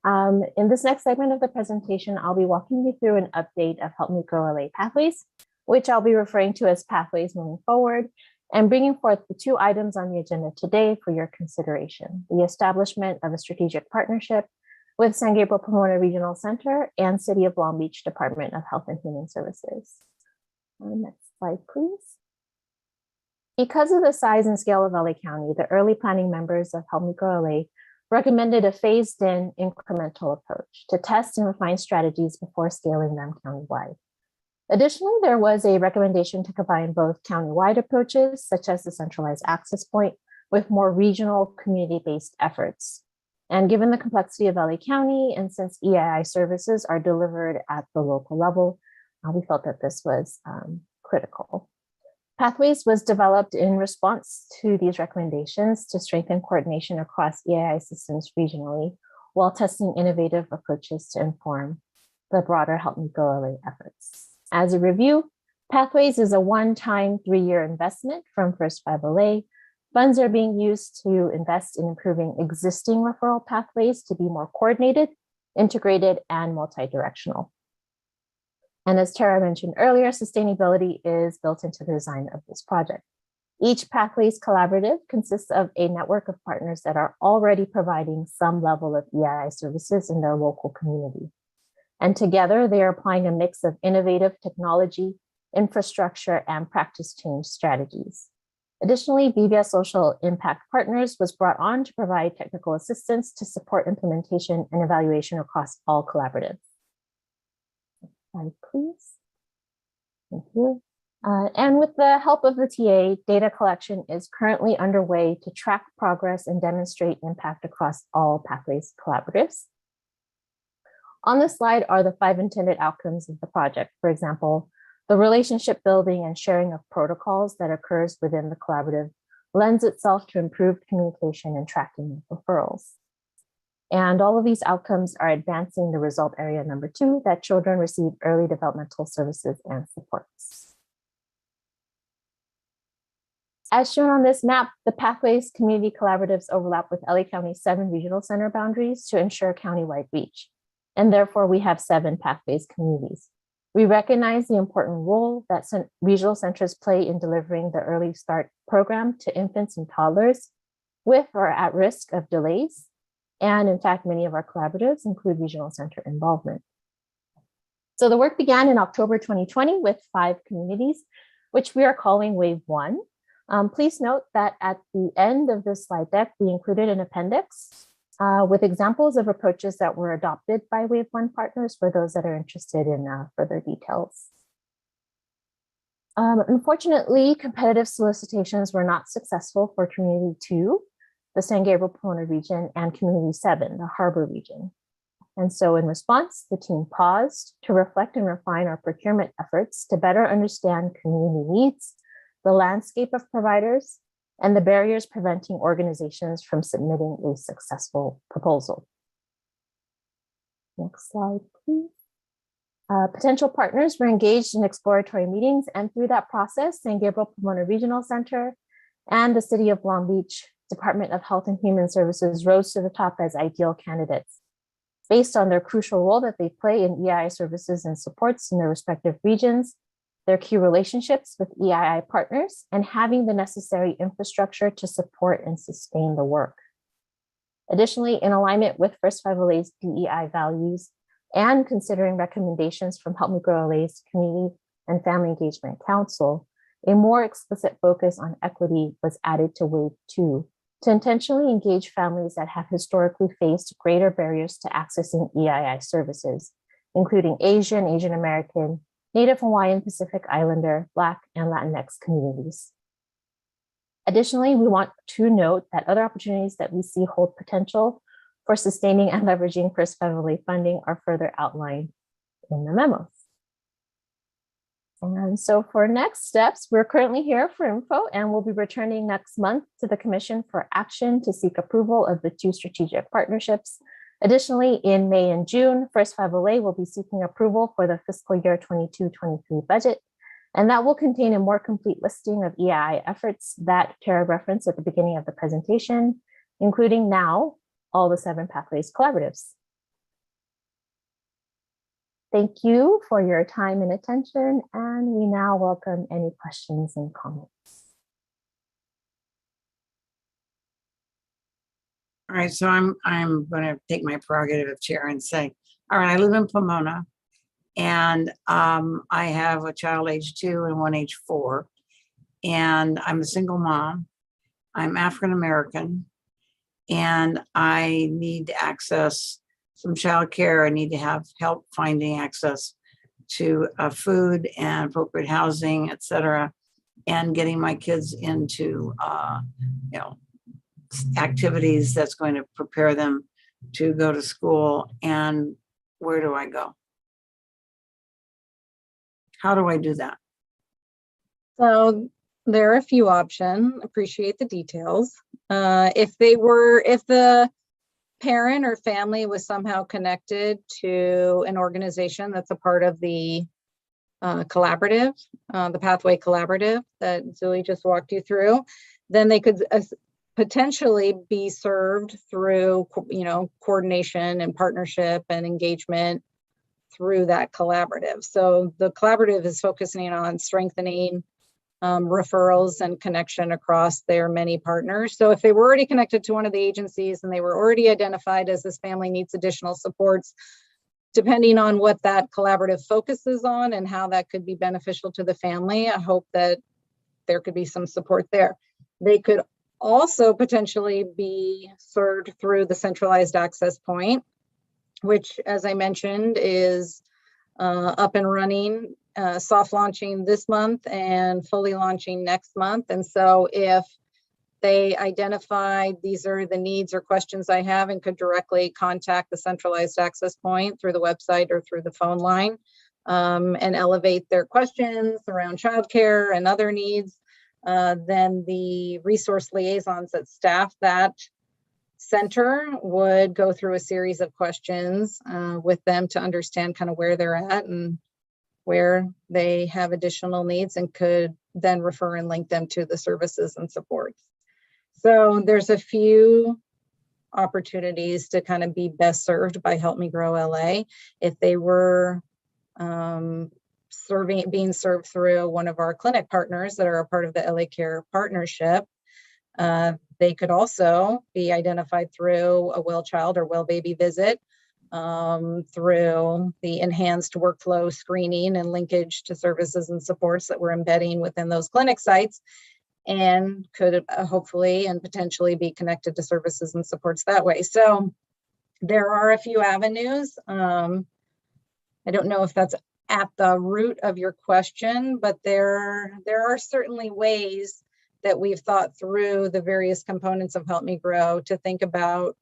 In this next segment of the presentation, I'll be walking you through an update of Help Me Grow LA Pathways, which I'll be referring to as Pathways moving forward, and bringing forth the two items on the agenda today for your consideration: the establishment of a strategic partnership with San Gabriel Pomona Regional Center and City of Long Beach Department of Health and Human Services. Next slide, please. Because of the size and scale of LA County, the early planning members of Help Me Grow LA recommended a phased-in incremental approach to test and refine strategies before scaling them countywide. Additionally, there was a recommendation to combine both countywide approaches, such as the centralized access point, with more regional community-based efforts. And given the complexity of LA County, and since EII services are delivered at the local level, we felt that this was critical. Pathways was developed in response to these recommendations to strengthen coordination across EII systems regionally, while testing innovative approaches to inform the broader Help Me Grow LA efforts. As a review, Pathways is a one-time 3-year investment from First 5 LA. Funds are being used to invest in improving existing referral pathways to be more coordinated, integrated, and multi-directional. And as Tara mentioned earlier, sustainability is built into the design of this project. Each Pathways collaborative consists of a network of partners that are already providing some level of EII services in their local community. And together, they are applying a mix of innovative technology, infrastructure, and practice change strategies. Additionally, VBS Social Impact Partners was brought on to provide technical assistance to support implementation and evaluation across all collaboratives. Slide, please. Thank you. And with the help of the TA, data collection is currently underway to track progress and demonstrate impact across all Pathways collaboratives. On this slide are the 5 intended outcomes of the project. For example, the relationship building and sharing of protocols that occurs within the collaborative lends itself to improved communication and tracking of referrals. And all of these outcomes are advancing the result area number 2, that children receive early developmental services and supports. As shown on this map, the Pathways community collaboratives overlap with LA County's 7 regional center boundaries to ensure countywide reach. And therefore, we have 7 Pathways communities. We recognize the important role that regional centers play in delivering the Early Start program to infants and toddlers with or at risk of delays. And in fact, many of our collaboratives include regional center involvement. So the work began in October 2020 with 5 communities, which we are calling Wave 1. Please note that at the end of this slide deck, we included an appendix with examples of approaches that were adopted by Wave 1 partners for those that are interested in further details. Unfortunately, competitive solicitations were not successful for Community 2, the San Gabriel Pomona region, and Community 7, the Harbor region. And so in response, the team paused to reflect and refine our procurement efforts to better understand community needs, the landscape of providers, and the barriers preventing organizations from submitting a successful proposal. Next slide, please. Potential partners were engaged in exploratory meetings, and through that process, San Gabriel Pomona Regional Center and the City of Long Beach Department of Health and Human Services rose to the top as ideal candidates based on their crucial role that they play in EII services and supports in their respective regions, their key relationships with EII partners, and having the necessary infrastructure to support and sustain the work. Additionally, in alignment with First 5 LA's DEI values and considering recommendations from Help Me Grow LA's Community and Family Engagement Council, a more explicit focus on equity was added to Wave 2 to intentionally engage families that have historically faced greater barriers to accessing EII services, including Asian, Asian American, Native Hawaiian, Pacific Islander, Black, and Latinx communities. Additionally, we want to note that other opportunities that we see hold potential for sustaining and leveraging First Federal funding are further outlined in the memos. And so for next steps, we're currently here for info and we'll be returning next month to the Commission for action to seek approval of the 2 strategic partnerships. Additionally, in May and June, First 5LA will be seeking approval for the fiscal year 22-23 budget, and that will contain a more complete listing of EII efforts that Tara referenced at the beginning of the presentation, including now all the 7 Pathways Collaboratives. Thank you for your time and attention, and we now welcome any questions and comments. All right, so I'm going to take my prerogative of chair and say, all right, I live in Pomona, and I have a child age 2 and one age 4, and I'm a single mom. I'm African American, and I need to access some childcare. I need to have help finding access to food and appropriate housing, et cetera, and getting my kids into, you know, activities that's going to prepare them to go to school. And where do I go? How do I do that? So there are a few options. Appreciate the details. If the parent or family was somehow connected to an organization that's a part of the collaborative, the Pathway Collaborative that Zuli just walked you through, then they could potentially be served through, you know, coordination and partnership and engagement through that collaborative. So the collaborative is focusing on strengthening referrals and connection across their many partners. So if they were already connected to one of the agencies and they were already identified as this family needs additional supports, depending on what that collaborative focuses on and how that could be beneficial to the family, I hope that there could be some support there. They could also potentially be served through the centralized access point, which, as I mentioned, is up and running, soft launching this month and fully launching next month. And so if they identify these are the needs or questions I have and could directly contact the centralized access point through the website or through the phone line and elevate their questions around childcare and other needs, then the resource liaisons that staff that center would go through a series of questions with them to understand kind of where they're at and where they have additional needs, and could then refer and link them to the services and supports. So there's a few opportunities to kind of be best served by Help Me Grow LA. If they were being served through one of our clinic partners that are a part of the LA Care partnership, they could also be identified through a well child or well baby visit, through the enhanced workflow screening and linkage to services and supports that we're embedding within those clinic sites, and could hopefully and potentially be connected to services and supports that way. So there are a few avenues. I don't know if that's at the root of your question, but there are certainly ways that we've thought through the various components of Help Me Grow to think about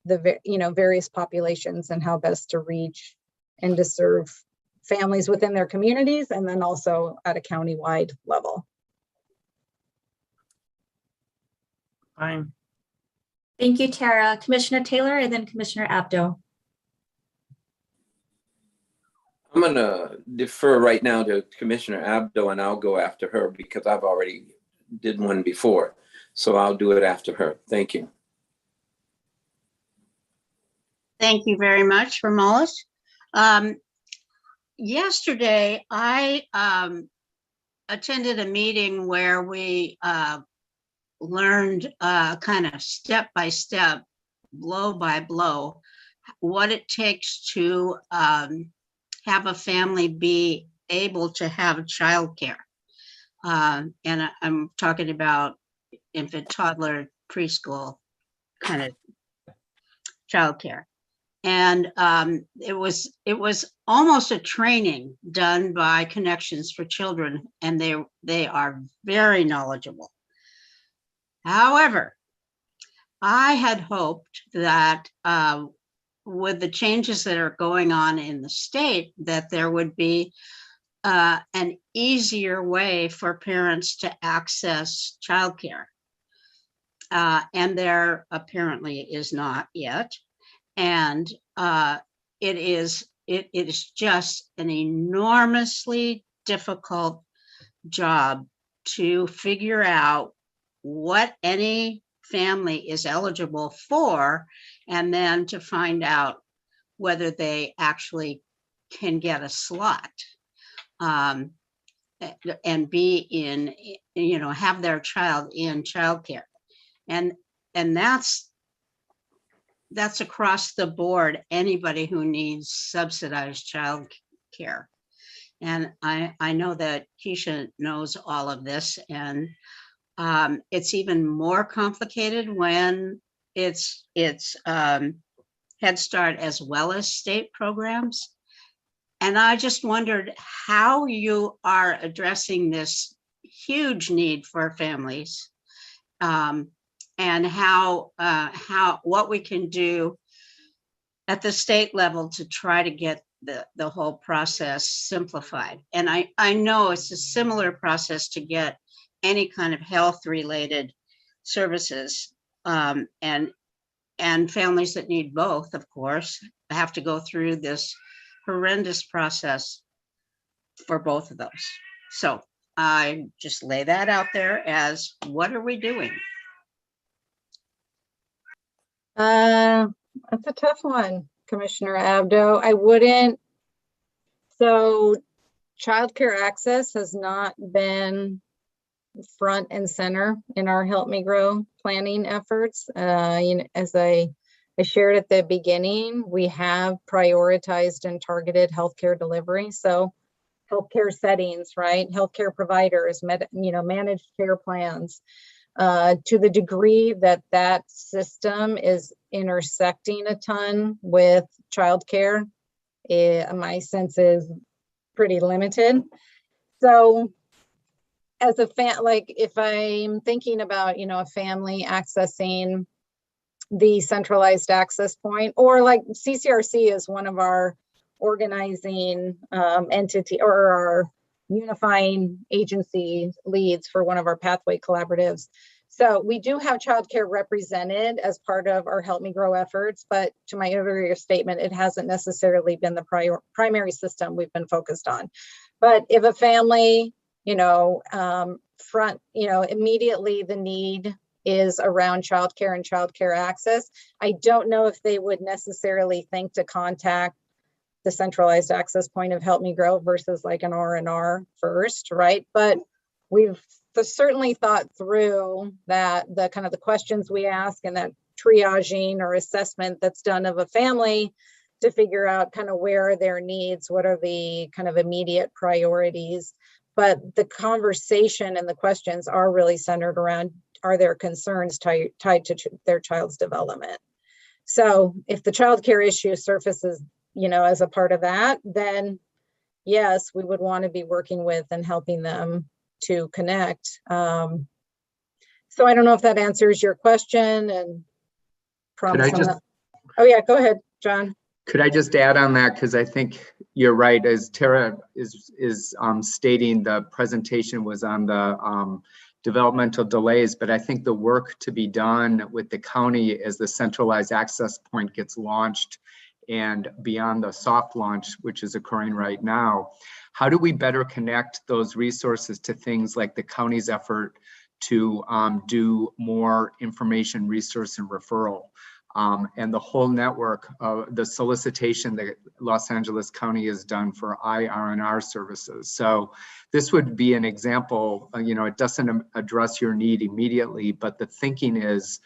the various populations and how best to reach and to serve families within their communities, and then also at a county-wide level. Fine. Thank you, Tara. Commissioner Taylor and then Commissioner Abdo. I'm going to defer right now to Commissioner Abdo, and I'll go after her because I've already did one before. So I'll do it after her. Thank you. Thank you very much, Romulus. Yesterday, I attended a meeting where we learned kind of step by step, blow by blow, what it takes to have a family be able to have childcare. And I'm talking about infant, toddler, preschool kind of childcare. And it was almost a training done by Connections for Children, and they are very knowledgeable. However, I had hoped that with the changes that are going on in the state, that there would be an easier way for parents to access childcare. And there apparently is not yet. And it is just an enormously difficult job to figure out what any family is eligible for, and then to find out whether they actually can get a slot and be in, have their child in childcare. And that's across the board, anybody who needs subsidized child care. And I know that Keisha knows all of this, and it's even more complicated when it's Head Start as well as state programs. And I just wondered how you are addressing this huge need for families, and what we can do at the state level to try to get the whole process simplified. And I know it's a similar process to get any kind of health related services, and families that need both, of course, have to go through this horrendous process for both of those. So I just lay that out there as, what are we doing? That's a tough one, Commissioner Abdo. I wouldn't. So childcare access has not been front and center in our Help Me Grow planning efforts. As I shared at the beginning, we have prioritized and targeted healthcare delivery. So healthcare settings, right? Healthcare providers, managed care plans. To the degree that system is intersecting a ton with childcare, my sense is pretty limited. So as a if I'm thinking about, a family accessing the centralized access point, or like CCRC is one of our organizing entity, or our unifying agency leads for one of our pathway collaboratives. So we do have childcare represented as part of our Help Me Grow efforts, but to my earlier statement, it hasn't necessarily been the primary system we've been focused on. But if a family, immediately the need is around childcare and childcare access, I don't know if they would necessarily think to contact the centralized access point of Help Me Grow versus like an R&R first, right? But we've certainly thought through that, the kind of the questions we ask and that triaging or assessment that's done of a family to figure out kind of where are their needs, what are the kind of immediate priorities. But the conversation and the questions are really centered around, are there concerns tied to their child's development? So if the childcare issue surfaces, as a part of that, then yes, we would want to be working with and helping them to connect. So I don't know if that answers your question, and promise. Oh yeah, go ahead, John. Could I just add on that? Because I think you're right. As Tara is stating, the presentation was on the developmental delays, but I think the work to be done with the county as the centralized access point gets launched and beyond the soft launch, which is occurring right now, how do we better connect those resources to things like the county's effort to do more information, resource, and referral? And the whole network of the solicitation that Los Angeles County has done for IR&R services. So this would be an example, it doesn't address your need immediately, but the thinking is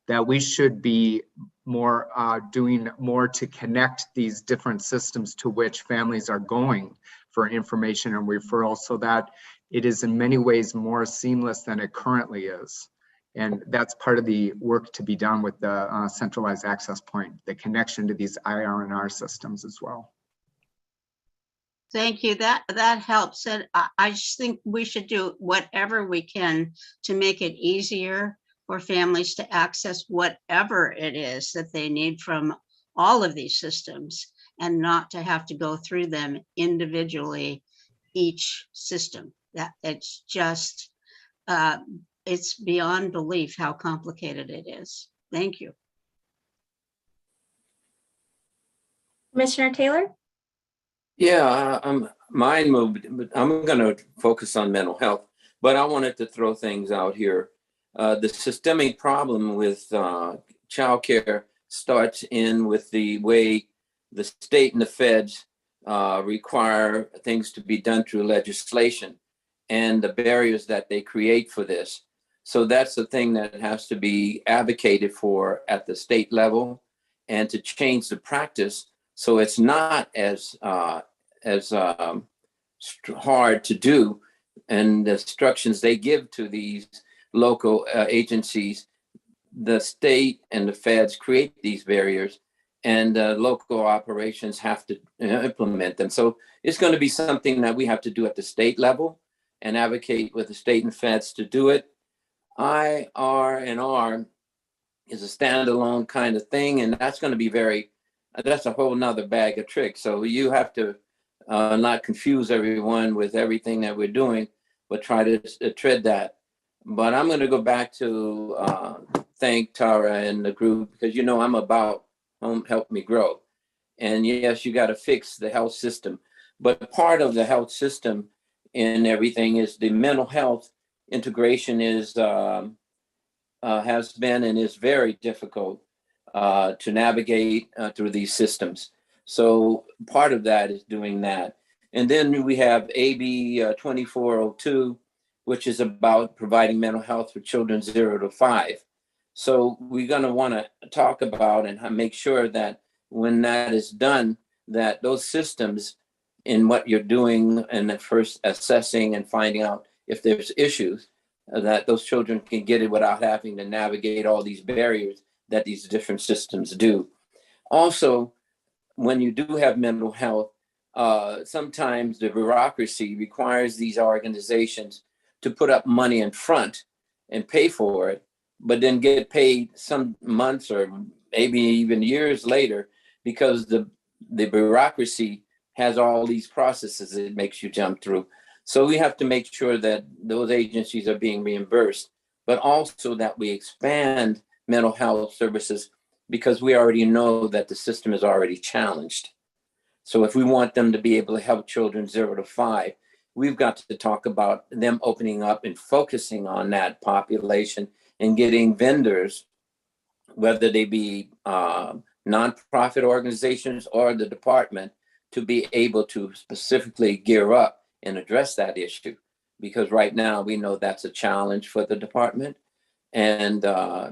that we should be more doing more to connect these different systems to which families are going for information and referral, so that it is in many ways more seamless than it currently is. And that's part of the work to be done with the centralized access point, the connection to these IR&R systems as well. Thank you. That helps. And I just think we should do whatever we can to make it easier for families to access whatever it is that they need from all of these systems and not to have to go through them individually, each system. That it's just, it's beyond belief how complicated it is. Thank you. Commissioner Taylor? Yeah, mine moved, but I'm going to focus on mental health, but I wanted to throw things out here. The systemic problem with childcare starts in with the way the state and the feds require things to be done through legislation and the barriers that they create for this. So that's the thing that has to be advocated for at the state level, and to change the practice so it's not as hard to do. And the instructions they give to these local agencies, the state and the feds create these barriers, and local operations have to implement them. So it's going to be something that we have to do at the state level and advocate with the state and feds to do it. IR&R is a standalone kind of thing, and that's going to be that's a whole nother bag of tricks. So you have to not confuse everyone with everything that we're doing, but try to tread that. But I'm going to go back to thank Tara and the group, because I'm about Home Help Me Grow. And yes, you got to fix the health system, but part of the health system and everything is the mental health integration is has been and is very difficult to navigate through these systems. So part of that is doing that. And then we have AB 2402, which is about providing mental health for children 0 to 5. So we're going to want to talk about and make sure that when that is done, that those systems in what you're doing and at first assessing and finding out if there's issues, that those children can get it without having to navigate all these barriers that these different systems do. Also, when you do have mental health, sometimes the bureaucracy requires these organizations to put up money in front and pay for it, but then get paid some months or maybe even years later, because the bureaucracy has all these processes it makes you jump through. So we have to make sure that those agencies are being reimbursed, but also that we expand mental health services, because we already know that the system is already challenged. So if we want them to be able to help children 0 to 5, we've got to talk about them opening up and focusing on that population and getting vendors, whether they be nonprofit organizations or the department, to be able to specifically gear up and address that issue. Because right now we know that's a challenge for the department, and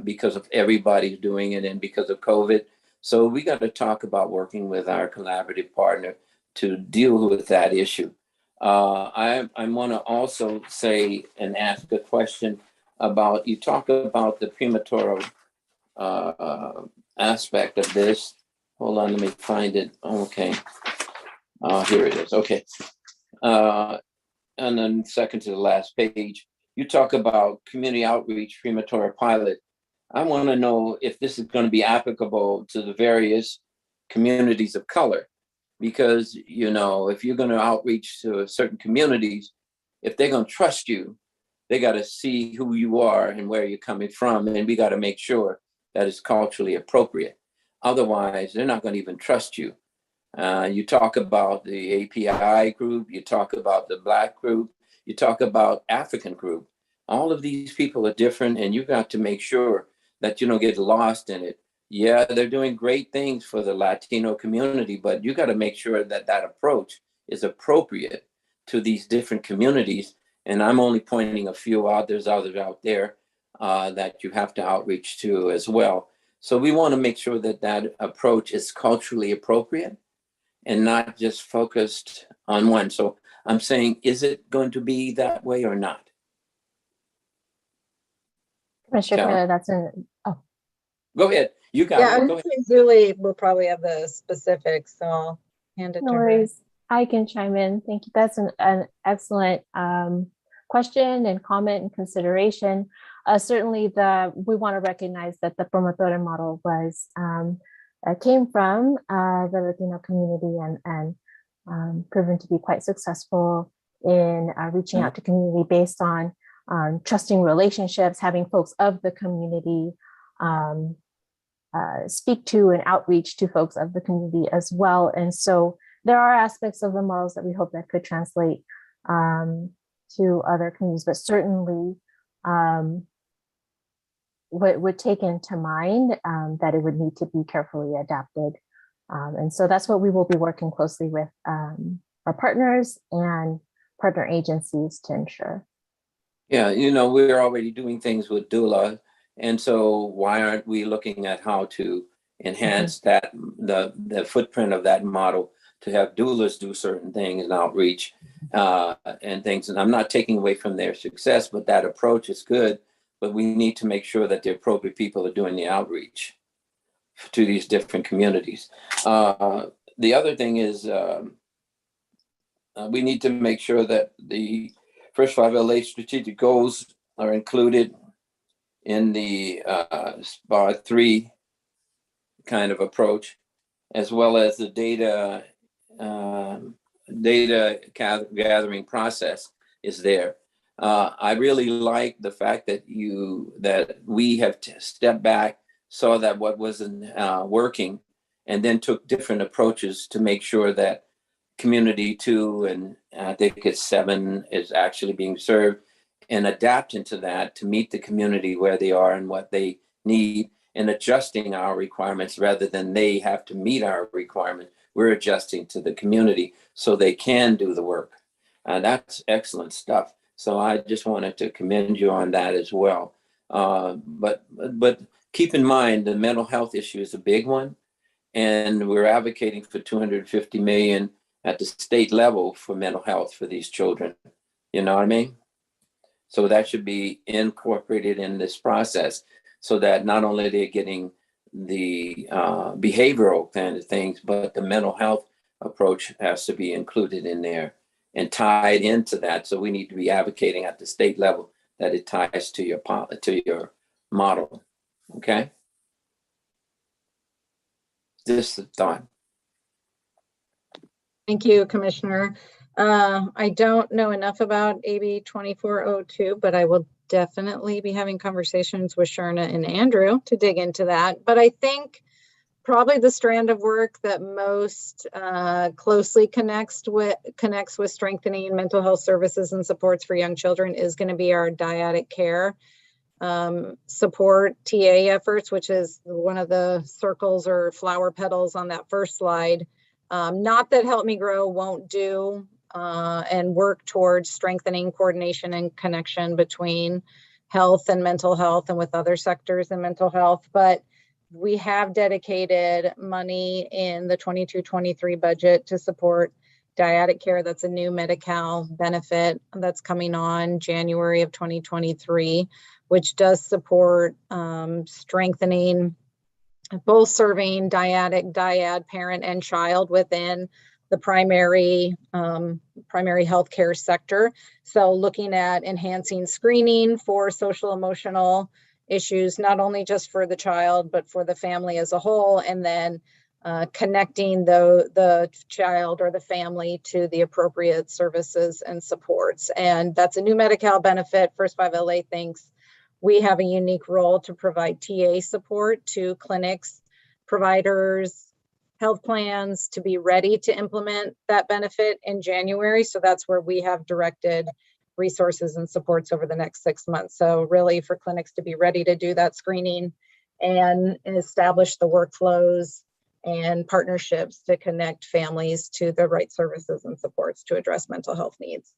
because of everybody doing it and because of COVID. So we got to talk about working with our collaborative partner to deal with that issue. I want to also say and ask a question about, you talk about the premature aspect of this. Hold on, let me find it. Okay. Here it is. Okay. And then second to the last page, you talk about community outreach premature pilot. I want to know if this is going to be applicable to the various communities of color, because, if you're going to outreach to certain communities, if they're going to trust you, they got to see who you are and where you're coming from. And we got to make sure that it's culturally appropriate. Otherwise, they're not going to even trust you. You talk about the API group, you talk about the Black group, you talk about African group. All of these people are different, and you got to make sure that you don't get lost in it. Yeah, they're doing great things for the Latino community, but you got to make sure that that approach is appropriate to these different communities. And I'm only pointing a few out. There's others out there that you have to outreach to as well. So we want to make sure that that approach is culturally appropriate and not just focused on one. So I'm saying, is it going to be that way or not? Commissioner Tara? Taylor, that's an, oh, Go ahead. You got Yeah, it. Go ahead. Julie will probably have the specifics, so I'll hand it no to her. worries. I can chime in. Thank you. That's an excellent question and comment and consideration. certainly we want to recognize that the promotora model was came from the Latino community and proven to be quite successful in reaching out to community based on trusting relationships, having folks of the community speak to and outreach to folks of the community as well. And so there are aspects of the models that we hope that could translate to other communities, but certainly would take into mind that it would need to be carefully adapted. And so that's what we will be working closely with our partners and partner agencies to ensure. Yeah, you know, we're already doing things with doula. And so why aren't we looking at how to enhance that, the footprint of that model, to have doulas do certain things and outreach and things. And I'm not taking away from their success, but that approach is good. But we need to make sure that the appropriate people are doing the outreach to these different communities. The other thing is we need to make sure that the First 5 LA strategic goals are included in the SPAR 3 kind of approach, as well as the data gathering process is there. I really like the fact that we have stepped back, saw that what wasn't working, and then took different approaches to make sure that community 2 and I think it's 7 is actually being served, and adapting to that to meet the community where they are and what they need, and adjusting our requirements rather than they have to meet our requirements. We're adjusting to the community so they can do the work. That's excellent stuff. So I just wanted to commend you on that as well. But keep in mind the mental health issue is a big one, and we're advocating for $250 million at the state level for mental health for these children. You know what I mean? So that should be incorporated in this process so that not only they're getting the behavioral kind of things, but the mental health approach has to be included in there and tied into that. So we need to be advocating at the state level that it ties to your model. Okay? This is done. Thank you, Commissioner. I don't know enough about AB 2402, but I will definitely be having conversations with Sharna and Andrew to dig into that. But I think probably the strand of work that most closely connects with strengthening mental health services and supports for young children is going to be our dyadic care support TA efforts, which is one of the circles or flower petals on that first slide. Not that Help Me Grow won't do and work towards strengthening coordination and connection between health and mental health and with other sectors in mental health, but we have dedicated money in the 22-23 budget to support dyadic care. That's a new Medi-Cal benefit that's coming on January of 2023, which does support strengthening both serving dyad parent and child within the primary healthcare sector. So looking at enhancing screening for social emotional issues, not only just for the child, but for the family as a whole, and then connecting the child or the family to the appropriate services and supports. And that's a new Medi-Cal benefit. First 5 LA thinks we have a unique role to provide TA support to clinics, providers, health plans to be ready to implement that benefit in January. So that's where we have directed resources and supports over the next 6 months. So really for clinics to be ready to do that screening and establish the workflows and partnerships to connect families to the right services and supports to address mental health needs.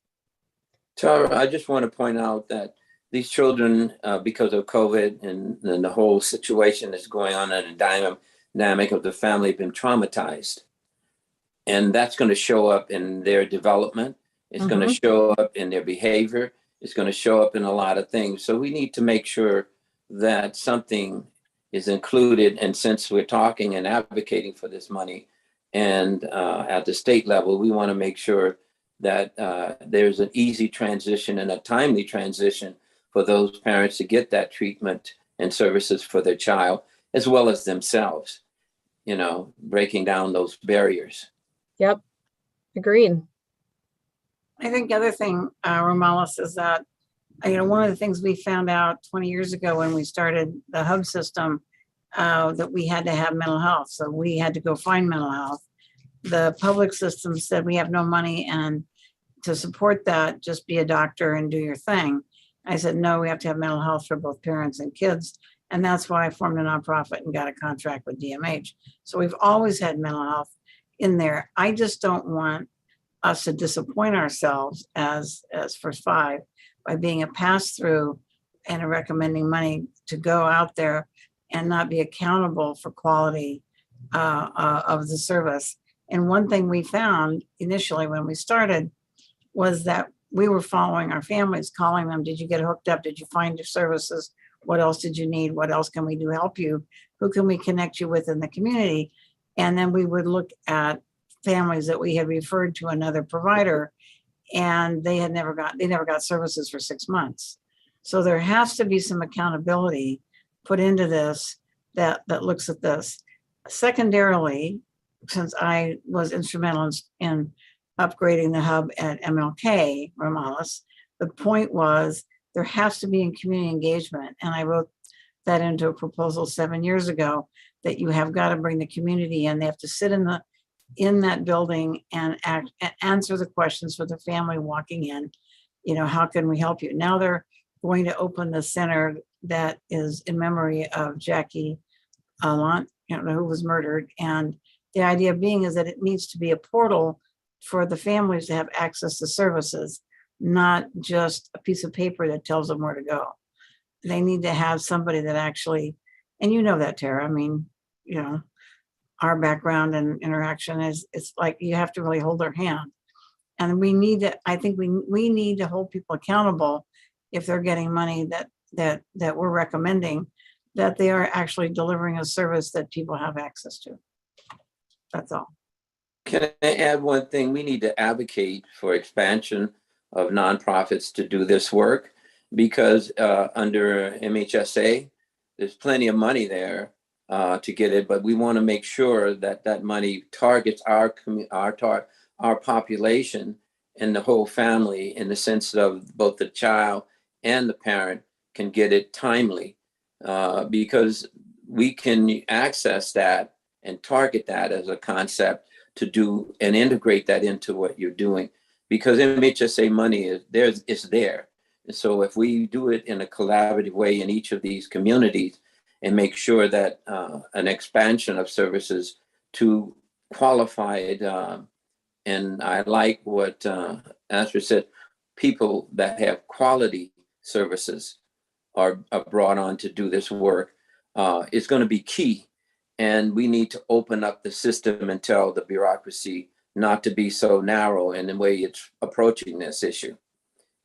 Tara, I just want to point out that these children, because of COVID and the whole situation that's going on in the dynamic of the family, have been traumatized. And that's going to show up in their development. It's going to show up in their behavior. It's going to show up in a lot of things. So we need to make sure that something is included. And since we're talking and advocating for this money and at the state level, we want to make sure that there's an easy transition and a timely transition for those parents to get that treatment and services for their child, as well as themselves, breaking down those barriers. Yep, agreed. I think the other thing, Romalis, is that, one of the things we found out 20 years ago when we started the hub system, that we had to have mental health. So we had to go find mental health. The public system said we have no money, and to support that, just be a doctor and do your thing. I said, no, we have to have mental health for both parents and kids. And that's why I formed a nonprofit and got a contract with DMH. So we've always had mental health in there. I just don't want us to disappoint ourselves as First Five by being a pass-through and recommending money to go out there and not be accountable for quality of the service. And one thing we found initially when we started was that we were following our families, calling them, did you get hooked up? Did you find your services? What else did you need? What else can we do to help you? Who can we connect you with in the community? And then we would look at families that we had referred to another provider, and they never got services for 6 months. So there has to be some accountability put into this that looks at this. Secondarily, since I was instrumental in upgrading the hub at MLK, Romalis, the point was there has to be in community engagement. And I wrote that into a proposal 7 years ago, that you have got to bring the community in. They have to sit in that building and answer the questions for the family walking in. How can we help you? Now they're going to open the center that is in memory of Jackie Lant, who was murdered. And the idea being is that it needs to be a portal for the families to have access to services, not just a piece of paper that tells them where to go. They need to have somebody that actually, and that, Tara, I mean, our background and interaction it's like you have to really hold their hand. And I think we need to hold people accountable if they're getting money that we're recommending, that they are actually delivering a service that people have access to. That's all. Can I add one thing? We need to advocate for expansion of nonprofits to do this work, because under MHSA, there's plenty of money there to get it, but we want to make sure that that money targets our population and the whole family, in the sense of both the child and the parent can get it timely, because we can access that and target that as a concept to do and integrate that into what you're doing, because MHSA money is there. And so if we do it in a collaborative way in each of these communities and make sure that an expansion of services to qualified, and I like what Astrid said, people that have quality services are brought on to do this work, is going to be key. And we need to open up the system and tell the bureaucracy not to be so narrow in the way it's approaching this issue.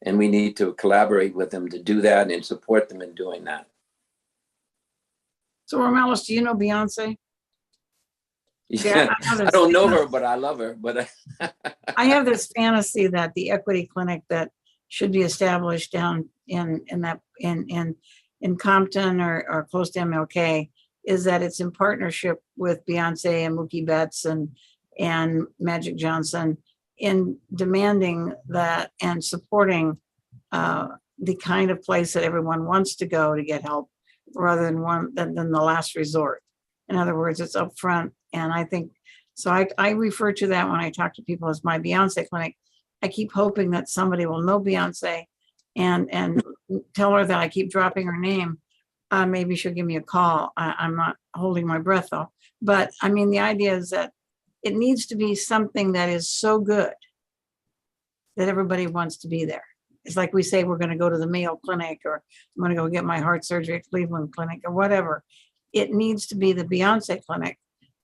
And we need to collaborate with them to do that and support them in doing that. So Romalis, do you know Beyonce? Yeah, I don't know her, but I love her. But I have this fantasy that the equity clinic that should be established down in Compton or close to MLK is that it's in partnership with Beyonce and Mookie Betts and Magic Johnson in demanding that and supporting the kind of place that everyone wants to go to get help, rather than the last resort. In other words, it's upfront. And I think, so I refer to that when I talk to people as my Beyonce clinic. I keep hoping that somebody will know Beyonce and tell her that I keep dropping her name. Maybe she'll give me a call. I'm not holding my breath though. But I mean, the idea is that it needs to be something that is so good that everybody wants to be there. It's like we say, we're going to go to the Mayo Clinic, or I'm going to go get my heart surgery at Cleveland Clinic, or whatever. It needs to be the Beyonce clinic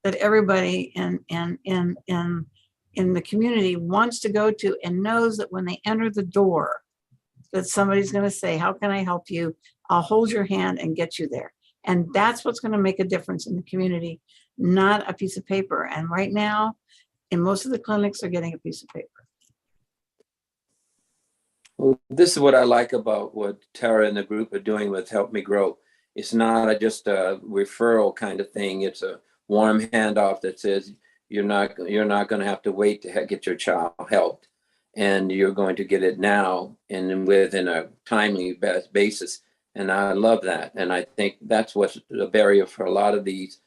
that everybody in the community wants to go to, and knows that when they enter the door, that somebody's going to say, how can I help you? I'll hold your hand and get you there. And that's what's going to make a difference in the community, not a piece of paper. And right now, in most of the clinics, are getting a piece of paper. Well, this is what I like about what Tara and the group are doing with Help Me Grow. It's not just a referral kind of thing. It's a warm handoff that says you're not going to have to wait to get your child helped, and you're going to get it now and within a timely basis. And I love that, and I think that's what's the barrier for a lot of these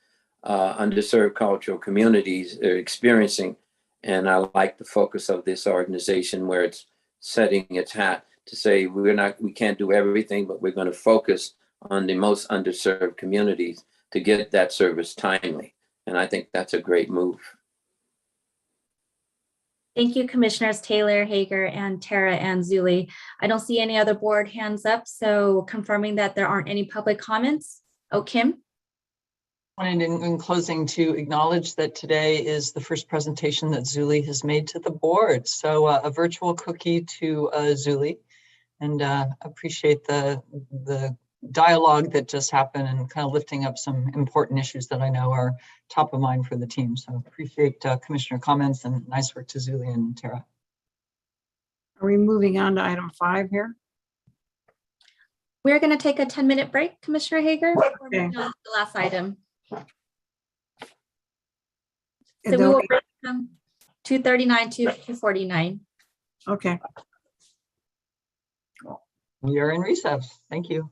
underserved cultural communities are experiencing. And I like the focus of this organization where it's setting its hat to say we can't do everything, but we're going to focus on the most underserved communities to get that service timely. And I think that's a great move. Thank you, Commissioners Taylor, Hager, and Tara and Zuli. I don't see any other board hands up, so confirming that there aren't any public comments. Oh, Kim? Wanted in closing to acknowledge that today is the first presentation that Zuli has made to the board. So a virtual cookie to Zuli, and appreciate the dialogue that just happened and kind of lifting up some important issues that I know are top of mind for the team. So appreciate Commissioner comments, and nice work to Zuli and Tara. Are we moving on to item 5 here? We're going to take a 10-minute break, Commissioner Hager, before Okay. moving on to the last item. And So we then will break from 2:39 to 2:49. Okay. We are in recess. Thank you.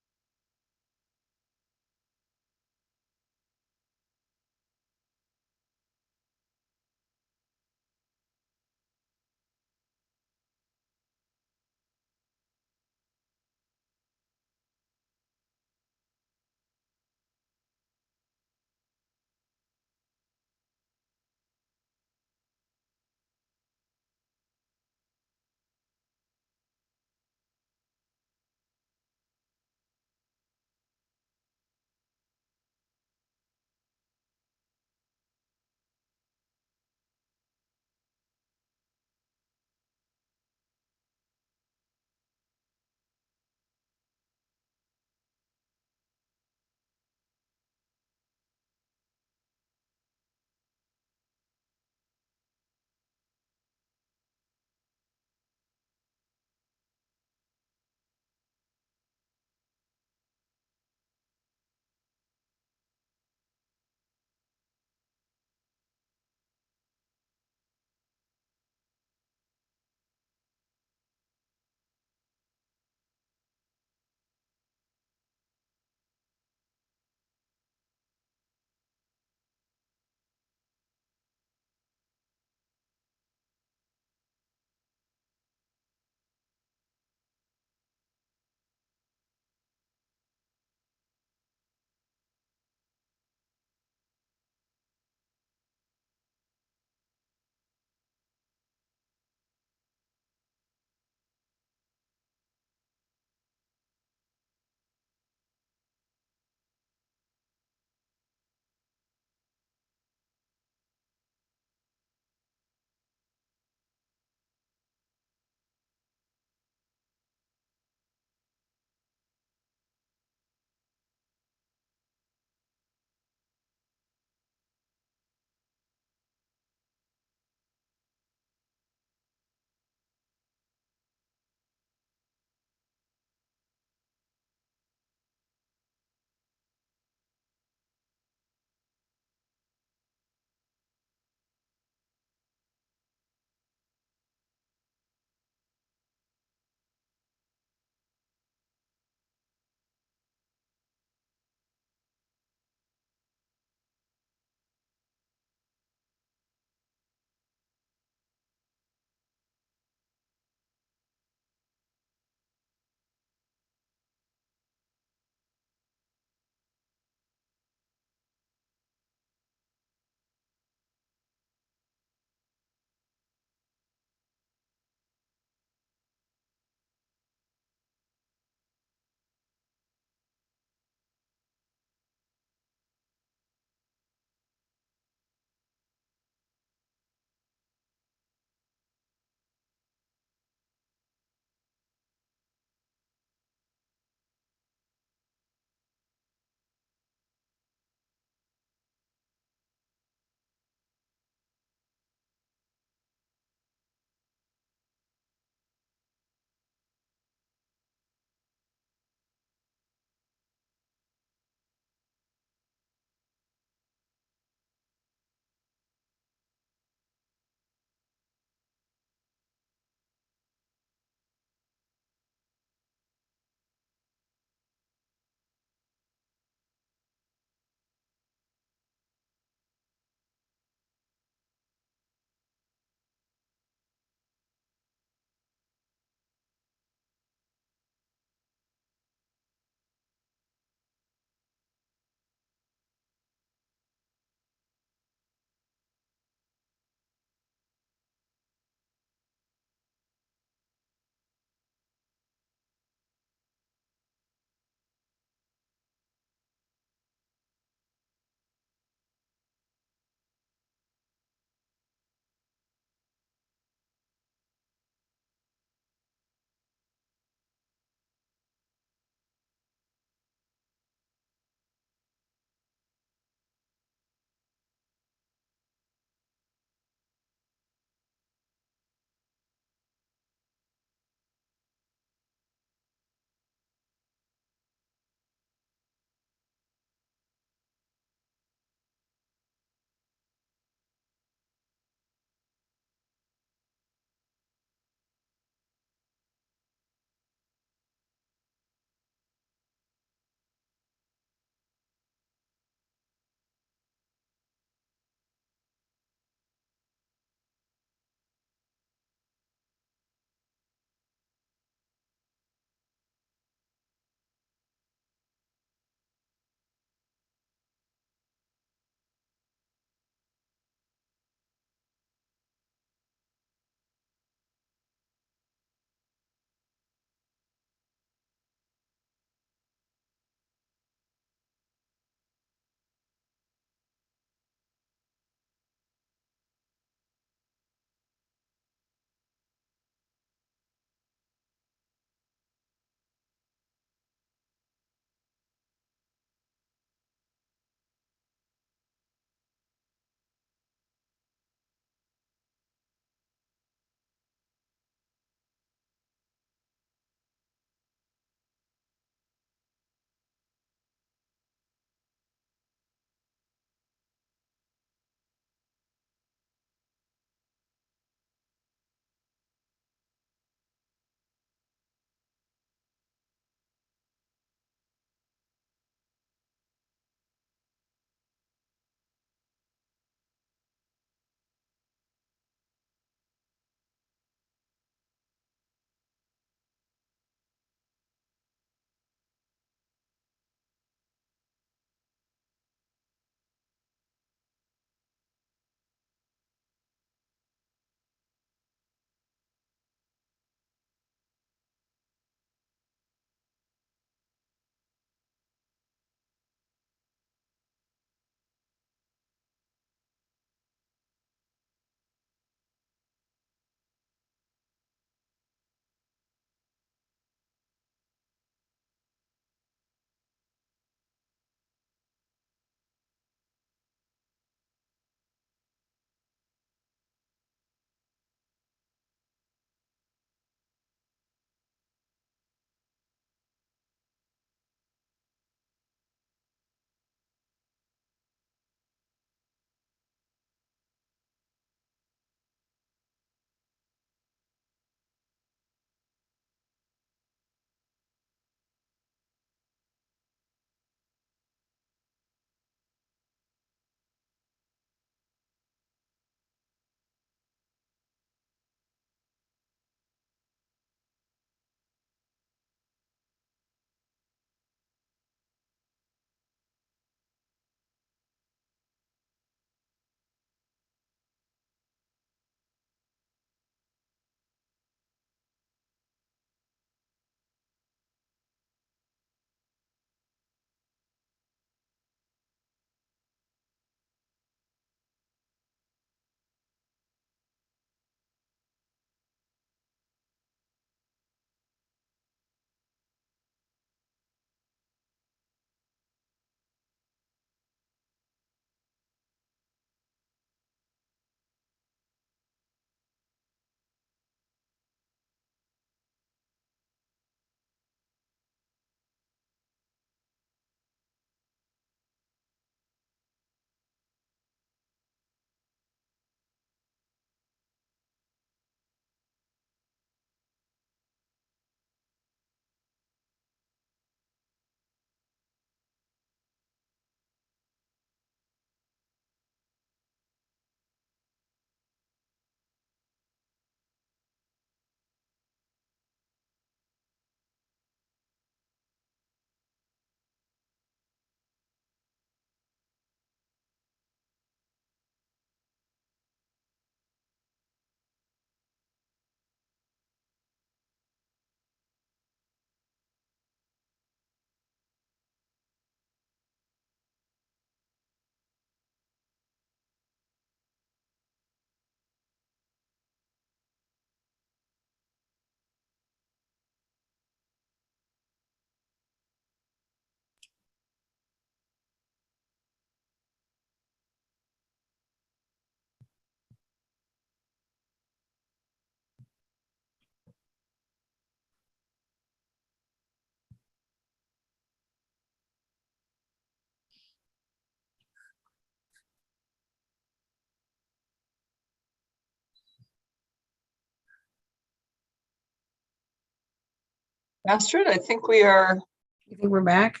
Astrid, I think we are, You think we're back?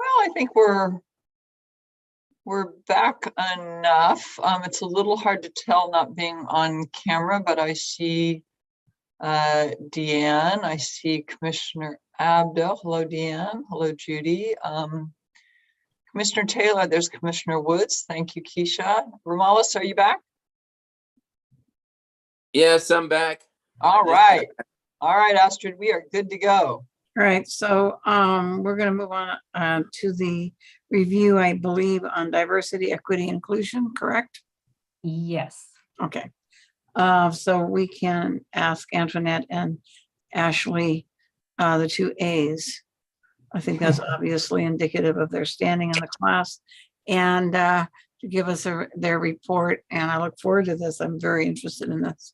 well, I think we're back enough. It's a little hard to tell not being on camera, but I see Deanne, I see Commissioner Abdo. Hello, Deanne. Hello, Judy. Commissioner Taylor, there's Commissioner Woods. Thank you, Keisha. Ramalis, are you back? Yes, I'm back. All right. All right, Astrid, we are good to go. All right, so we're gonna move on to the review, I believe, on diversity, equity, inclusion, correct? Yes. Okay. So we can ask Antoinette and Ashley, the two As. I think that's obviously indicative of their standing in the class, and to give us their report. And I look forward to this. I'm very interested in this.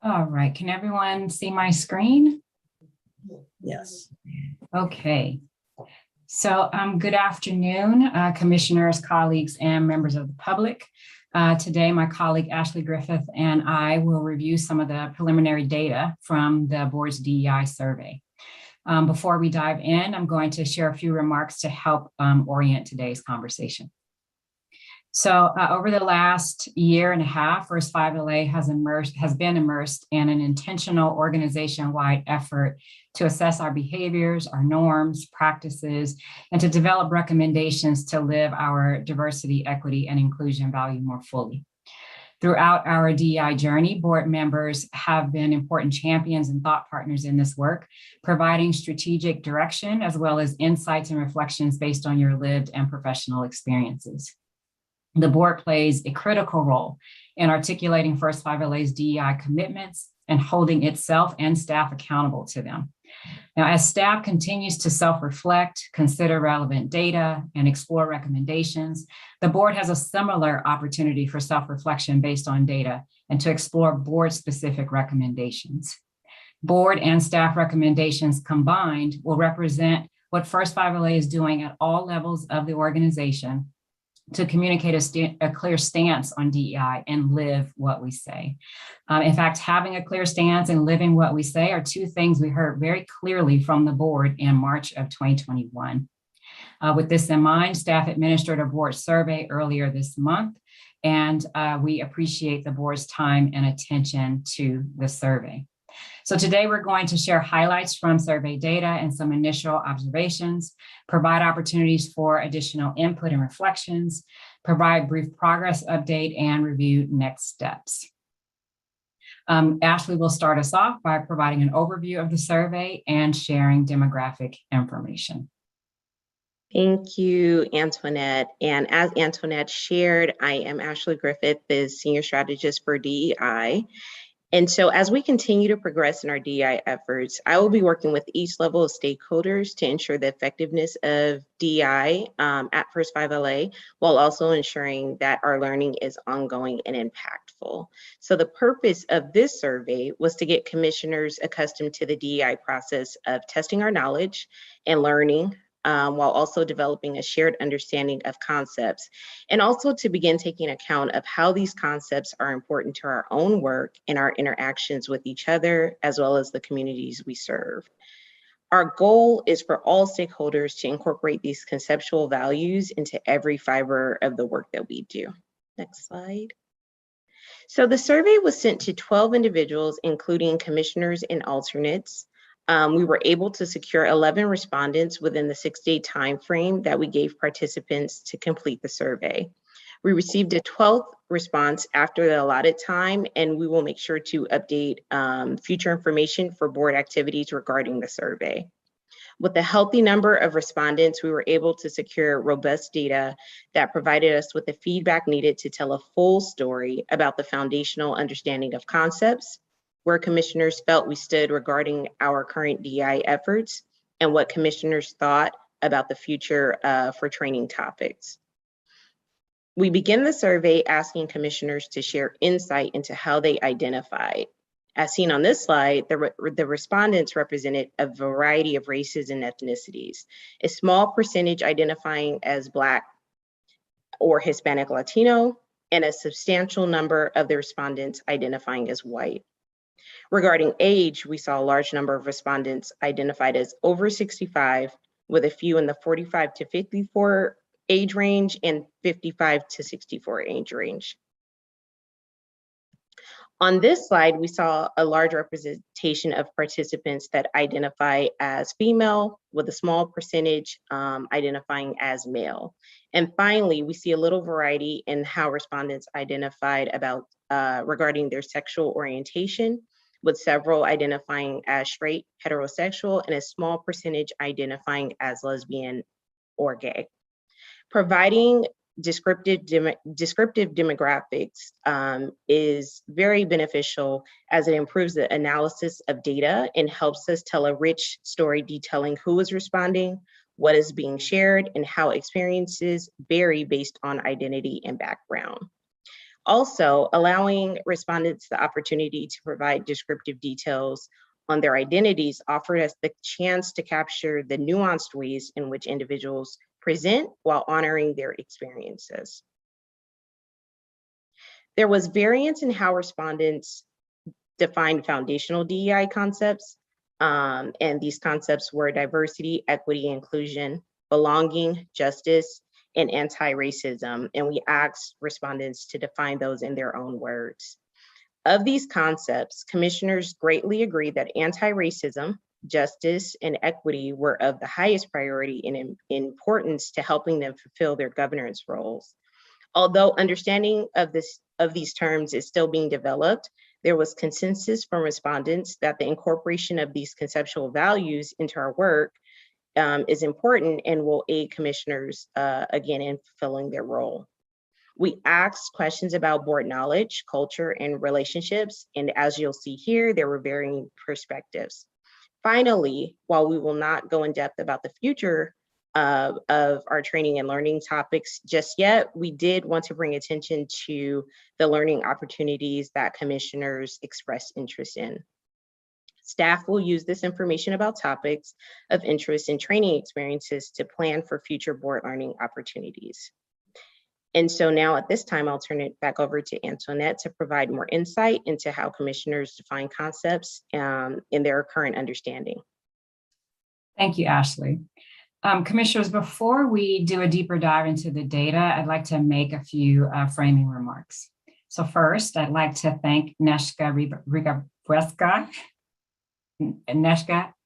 All right, can everyone see my screen? Yes. Okay. So good afternoon, commissioners, colleagues, and members of the public. Today, my colleague Ashley Griffith and I will review some of the preliminary data from the board's DEI survey. Before we dive in, I'm going to share a few remarks to help orient today's conversation. So over the last year and a half, First 5 LA has been immersed in an intentional organization-wide effort to assess our behaviors, our norms, practices, and to develop recommendations to live our diversity, equity, and inclusion value more fully. Throughout our DEI journey, board members have been important champions and thought partners in this work, providing strategic direction as well as insights and reflections based on your lived and professional experiences. The board plays a critical role in articulating First 5 LA's DEI commitments and holding itself and staff accountable to them. Now, as staff continues to self-reflect, consider relevant data, and explore recommendations, the board has a similar opportunity for self-reflection based on data and to explore board-specific recommendations. Board and staff recommendations combined will represent what First 5 LA is doing at all levels of the organization to communicate a clear stance on DEI and live what we say. In fact, having a clear stance and living what we say are two things we heard very clearly from the board in March of 2021. With this in mind, staff administered a board survey earlier this month, and we appreciate the board's time and attention to the survey. So today we're going to share highlights from survey data and some initial observations, provide opportunities for additional input and reflections, provide brief progress update, and review next steps. Ashley will start us off by providing an overview of the survey and sharing demographic information. Thank you, Antoinette. And as Antoinette shared, I am Ashley Griffith, the Senior Strategist for DEI. And so as we continue to progress in our DEI efforts, I will be working with each level of stakeholders to ensure the effectiveness of DEI at First 5 LA, while also ensuring that our learning is ongoing and impactful. So the purpose of this survey was to get commissioners accustomed to the DEI process of testing our knowledge and learning, while also developing a shared understanding of concepts, and also to begin taking account of how these concepts are important to our own work and our interactions with each other, as well as the communities we serve. Our goal is for all stakeholders to incorporate these conceptual values into every fiber of the work that we do. Next slide. So the survey was sent to 12 individuals, including commissioners and alternates. We were able to secure 11 respondents within the 6-day time frame that we gave participants to complete the survey. We received a 12th response after the allotted time, and we will make sure to update future information for board activities regarding the survey. With a healthy number of respondents, we were able to secure robust data that provided us with the feedback needed to tell a full story about the foundational understanding of concepts, where commissioners felt we stood regarding our current DEI efforts, and what commissioners thought about the future for training topics. We begin the survey asking commissioners to share insight into how they identified. As seen on this slide, the respondents represented a variety of races and ethnicities. A small percentage identifying as Black or Hispanic Latino, and a substantial number of the respondents identifying as white. Regarding age, we saw a large number of respondents identified as over 65, with a few in the 45 to 54 age range and 55 to 64 age range. On this slide, we saw a large representation of participants that identify as female, with a small percentage identifying as male. And finally, we see a little variety in how respondents identified about regarding their sexual orientation, with several identifying as straight, heterosexual, and a small percentage identifying as lesbian or gay. Providing descriptive demographics is very beneficial, as it improves the analysis of data and helps us tell a rich story detailing who is responding, what is being shared, and how experiences vary based on identity and background. Also, allowing respondents the opportunity to provide descriptive details on their identities offered us the chance to capture the nuanced ways in which individuals present while honoring their experiences. There was variance in how respondents defined foundational DEI concepts, and these concepts were diversity, equity, inclusion, belonging, justice, and anti-racism, and we asked respondents to define those in their own words. Of these concepts, commissioners greatly agreed that anti-racism, justice, and equity were of the highest priority and importance to helping them fulfill their governance roles. Although understanding of these terms is still being developed, there was consensus from respondents that the incorporation of these conceptual values into our work is important and will aid commissioners again in fulfilling their role. We asked questions about board knowledge, culture, and relationships, and as you'll see here, there were varying perspectives. Finally, while we will not go in depth about the future of our training and learning topics just yet, we did want to bring attention to the learning opportunities that commissioners expressed interest in. Staff will use this information about topics of interest and training experiences to plan for future board learning opportunities. And so now at this time, I'll turn it back over to Antoinette to provide more insight into how commissioners define concepts in their current understanding. Thank you, Ashley. Commissioners, before we do a deeper dive into the data, I'd like to make a few framing remarks. So first, I'd like to thank Neshka Rigabreska,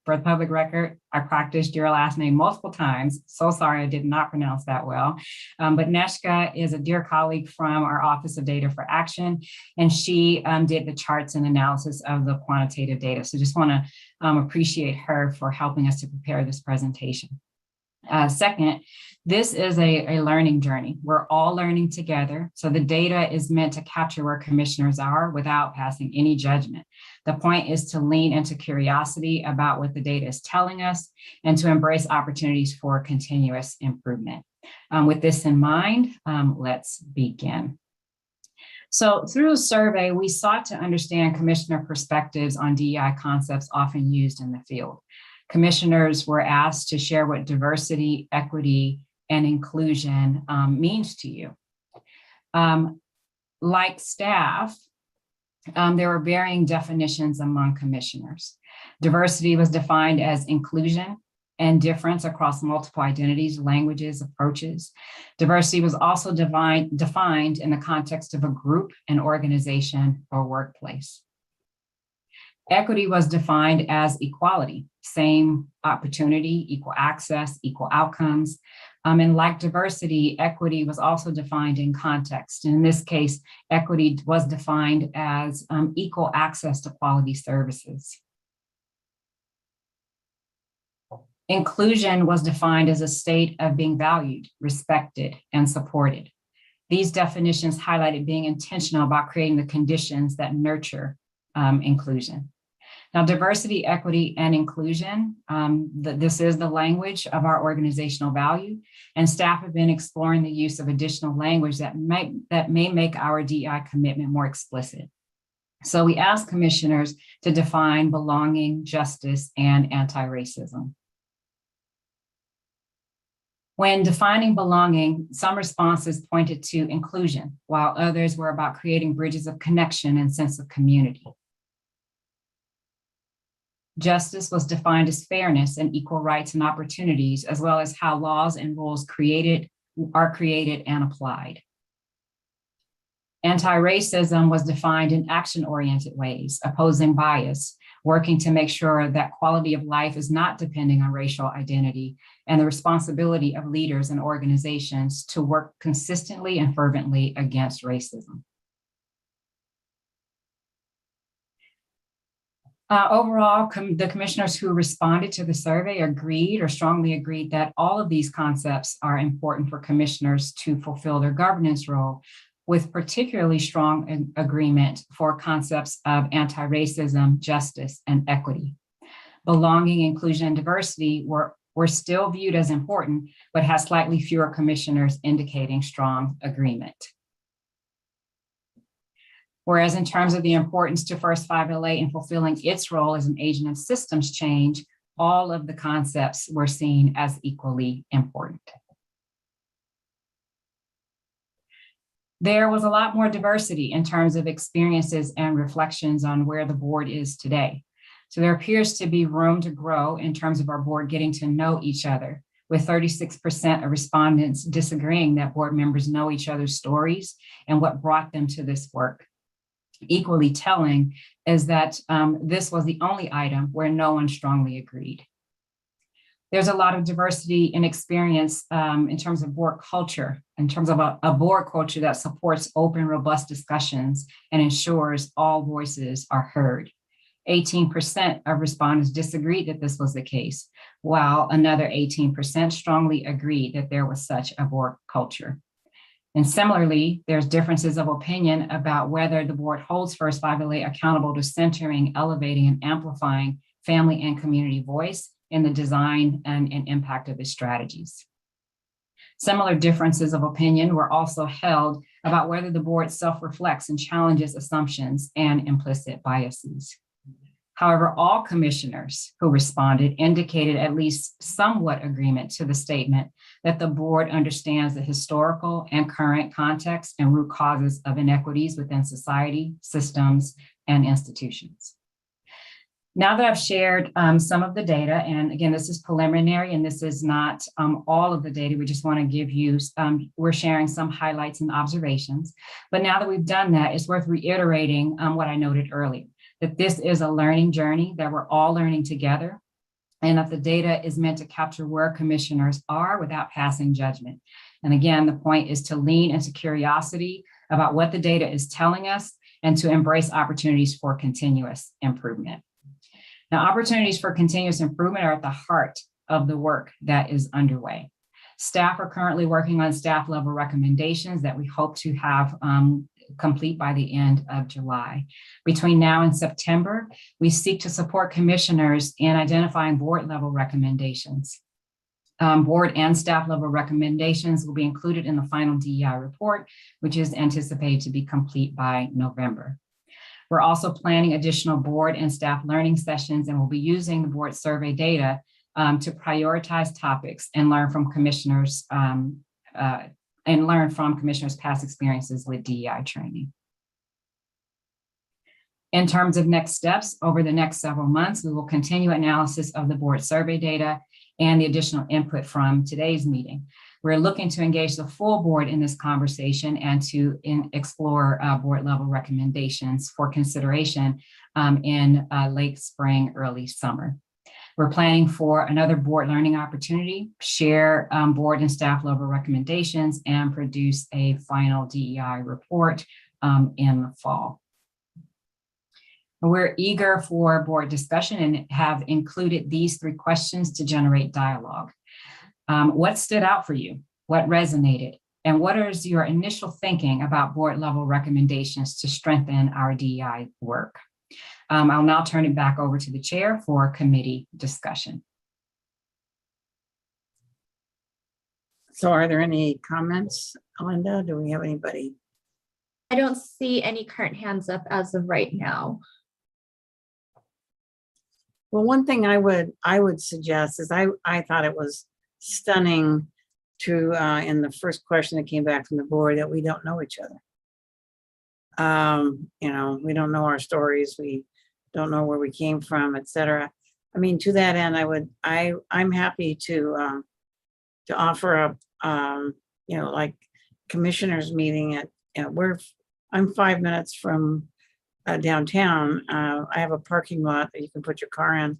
for the public record. I practiced your last name multiple times. So sorry I did not pronounce that well. But Neshka is a dear colleague from our Office of Data for Action, and she did the charts and analysis of the quantitative data. So just want to appreciate her for helping us to prepare this presentation. Second, this is a learning journey. We're all learning together. So the data is meant to capture where commissioners are without passing any judgment. The point is to lean into curiosity about what the data is telling us and to embrace opportunities for continuous improvement. With this in mind, let's begin. So through a survey, we sought to understand commissioner perspectives on DEI concepts often used in the field. Commissioners were asked to share what diversity, equity, and inclusion means to you. Like staff, there were varying definitions among commissioners. Diversity was defined as inclusion and difference across multiple identities, languages, approaches. Diversity was also defined in the context of a group, an organization, or workplace. Equity was defined as equality, same opportunity, equal access, equal outcomes. And like diversity, equity was also defined in context. And in this case, equity was defined as equal access to quality services. Inclusion was defined as a state of being valued, respected, and supported. These definitions highlighted being intentional about creating the conditions that nurture inclusion. Now, diversity, equity, and inclusion, this is the language of our organizational value, and staff have been exploring the use of additional language that may make our DEI commitment more explicit. So we asked commissioners to define belonging, justice, and anti-racism. When defining belonging, some responses pointed to inclusion, while others were about creating bridges of connection and sense of community. Justice was defined as fairness and equal rights and opportunities, as well as how laws and rules are created and applied. Anti-racism was defined in action-oriented ways, opposing bias, working to make sure that quality of life is not depending on racial identity, and the responsibility of leaders and organizations to work consistently and fervently against racism. Overall, the commissioners who responded to the survey agreed or strongly agreed that all of these concepts are important for commissioners to fulfill their governance role, with particularly strong agreement for concepts of anti-racism, justice, and equity. Belonging, inclusion, and diversity were still viewed as important, but has slightly fewer commissioners indicating strong agreement. Whereas in terms of the importance to First 5LA in fulfilling its role as an agent of systems change, all of the concepts were seen as equally important. There was a lot more diversity in terms of experiences and reflections on where the board is today. So there appears to be room to grow in terms of our board getting to know each other, with 36% of respondents disagreeing that board members know each other's stories and what brought them to this work. Equally telling is that this was the only item where no one strongly agreed. There's a lot of diversity in experience in terms of board culture, in terms of a board culture that supports open, robust discussions and ensures all voices are heard. 18% of respondents disagreed that this was the case, while another 18% strongly agreed that there was such a board culture. And similarly, there's differences of opinion about whether the board holds First 5LA accountable to centering, elevating, and amplifying family and community voice in the design and impact of its strategies. Similar differences of opinion were also held about whether the board self-reflects and challenges assumptions and implicit biases. However, all commissioners who responded indicated at least somewhat agreement to the statement that the board understands the historical and current context and root causes of inequities within society, systems, and institutions. Now that I've shared some of the data, and again, this is preliminary and this is not all of the data, we just want to give you, we're sharing some highlights and observations. But now that we've done that, it's worth reiterating what I noted earlier, that this is a learning journey, that we're all learning together, and that the data is meant to capture where commissioners are without passing judgment. And again, the point is to lean into curiosity about what the data is telling us and to embrace opportunities for continuous improvement. Now, opportunities for continuous improvement are at the heart of the work that is underway. Staff are currently working on staff level recommendations that we hope to have complete by the end of July. Between now and September, we seek to support commissioners in identifying board level recommendations. Board and staff level recommendations will be included in the final DEI report, which is anticipated to be complete by November. We're also planning additional board and staff learning sessions, and we'll be using the board survey data to prioritize topics and learn from commissioners past experiences with DEI training. In terms of next steps, over the next several months, we will continue analysis of the board survey data and the additional input from today's meeting. We're looking to engage the full board in this conversation and to explore board level recommendations for consideration in late spring, early summer. We're planning for another board learning opportunity, share board and staff level recommendations, and produce a final DEI report in the fall. We're eager for board discussion and have included these 3 questions to generate dialogue. What stood out for you? What resonated? And what is your initial thinking about board level recommendations to strengthen our DEI work? I'll now turn it back over to the chair for committee discussion. So are there any comments, Linda? Do we have anybody? I don't see any current hands up as of right now. Well, one thing I would suggest is I thought it was stunning true in the first question that came back from the board, that we don't know each other. You know, we don't know our stories. We don't know where we came from, et cetera. I mean, to that end, I'm happy to offer up, you know, like commissioners meeting at, you know, I'm 5 minutes from downtown. I have a parking lot that you can put your car in,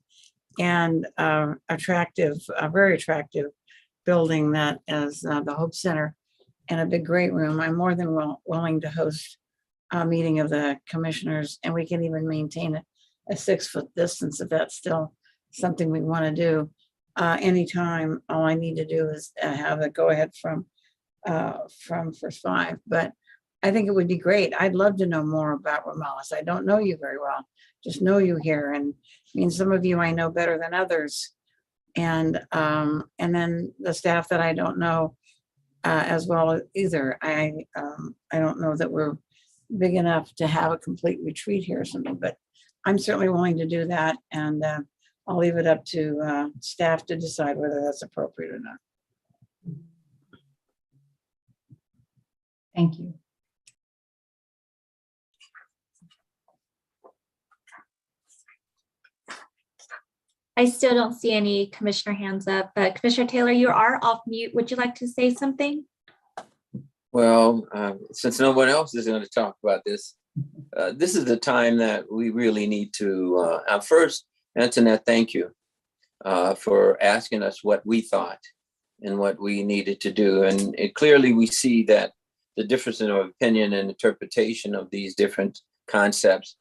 and a very attractive building that is the Hope Center, and a big great room. I'm more than willing to host a meeting of the commissioners, and we can even maintain a 6-foot distance if that's still something we want to do. Anytime, all I need to do is have a go ahead from First Five. But I think it would be great. I'd love to know more about Romulus. I don't know you very well, just know you here, and I mean, some of you I know better than others. And then the staff that I don't know as well either. I don't know that we're big enough to have a complete retreat here or something, but I'm certainly willing to do that, and I'll leave it up to staff to decide whether that's appropriate or not. Thank you. I still don't see any commissioner hands up, but Commissioner Taylor, you are off mute. Would you like to say something? Well, since no one else is going to talk about this, this is the time that we really need to, first, Antoinette, thank you for asking us what we thought and what we needed to do. And clearly we see that the difference in opinion and interpretation of these different concepts,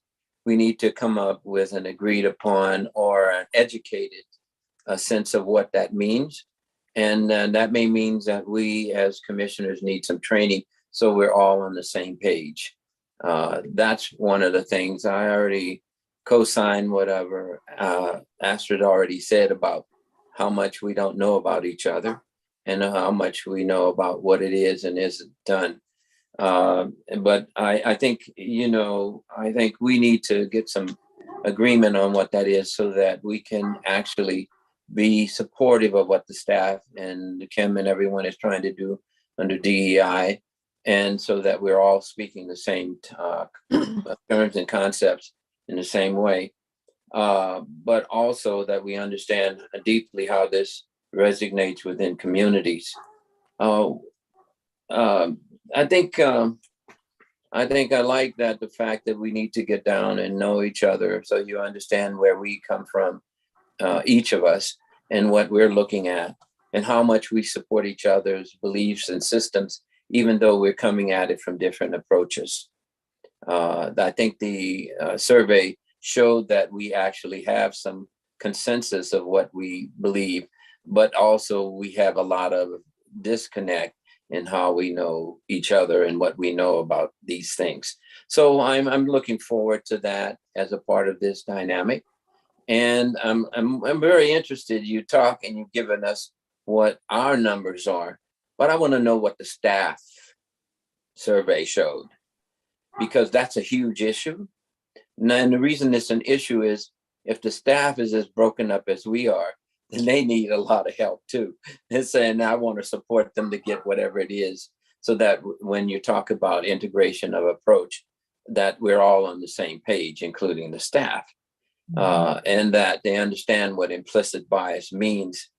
we need to come up with an agreed upon or an educated sense of what that means. And that may mean that we as commissioners need some training so we're all on the same page. That's one of the things. I already co-signed whatever Astrid already said about how much we don't know about each other and how much we know about what it is and isn't done. But I think, you know, I think we need to get some agreement on what that is so that we can actually be supportive of what the staff and Kim and everyone is trying to do under DEI, and so that we're all speaking the same terms and concepts in the same way, but also that we understand deeply how this resonates within communities. I think I like that the fact that we need to get down and know each other so you understand where we come from, each of us, and what we're looking at and how much we support each other's beliefs and systems, even though we're coming at it from different approaches. I think the survey showed that we actually have some consensus of what we believe, but also we have a lot of disconnect in how we know each other and what we know about these things. So I'm looking forward to that as a part of this dynamic. And I'm very interested. You talk and you've given us what our numbers are, but I want to know what the staff survey showed, because that's a huge issue. And the reason it's an issue is if the staff is as broken up as we are, then they need a lot of help too. And saying I want to support them to get whatever it is, so that when you talk about integration of approach, that we're all on the same page, including the staff, and that they understand what implicit bias means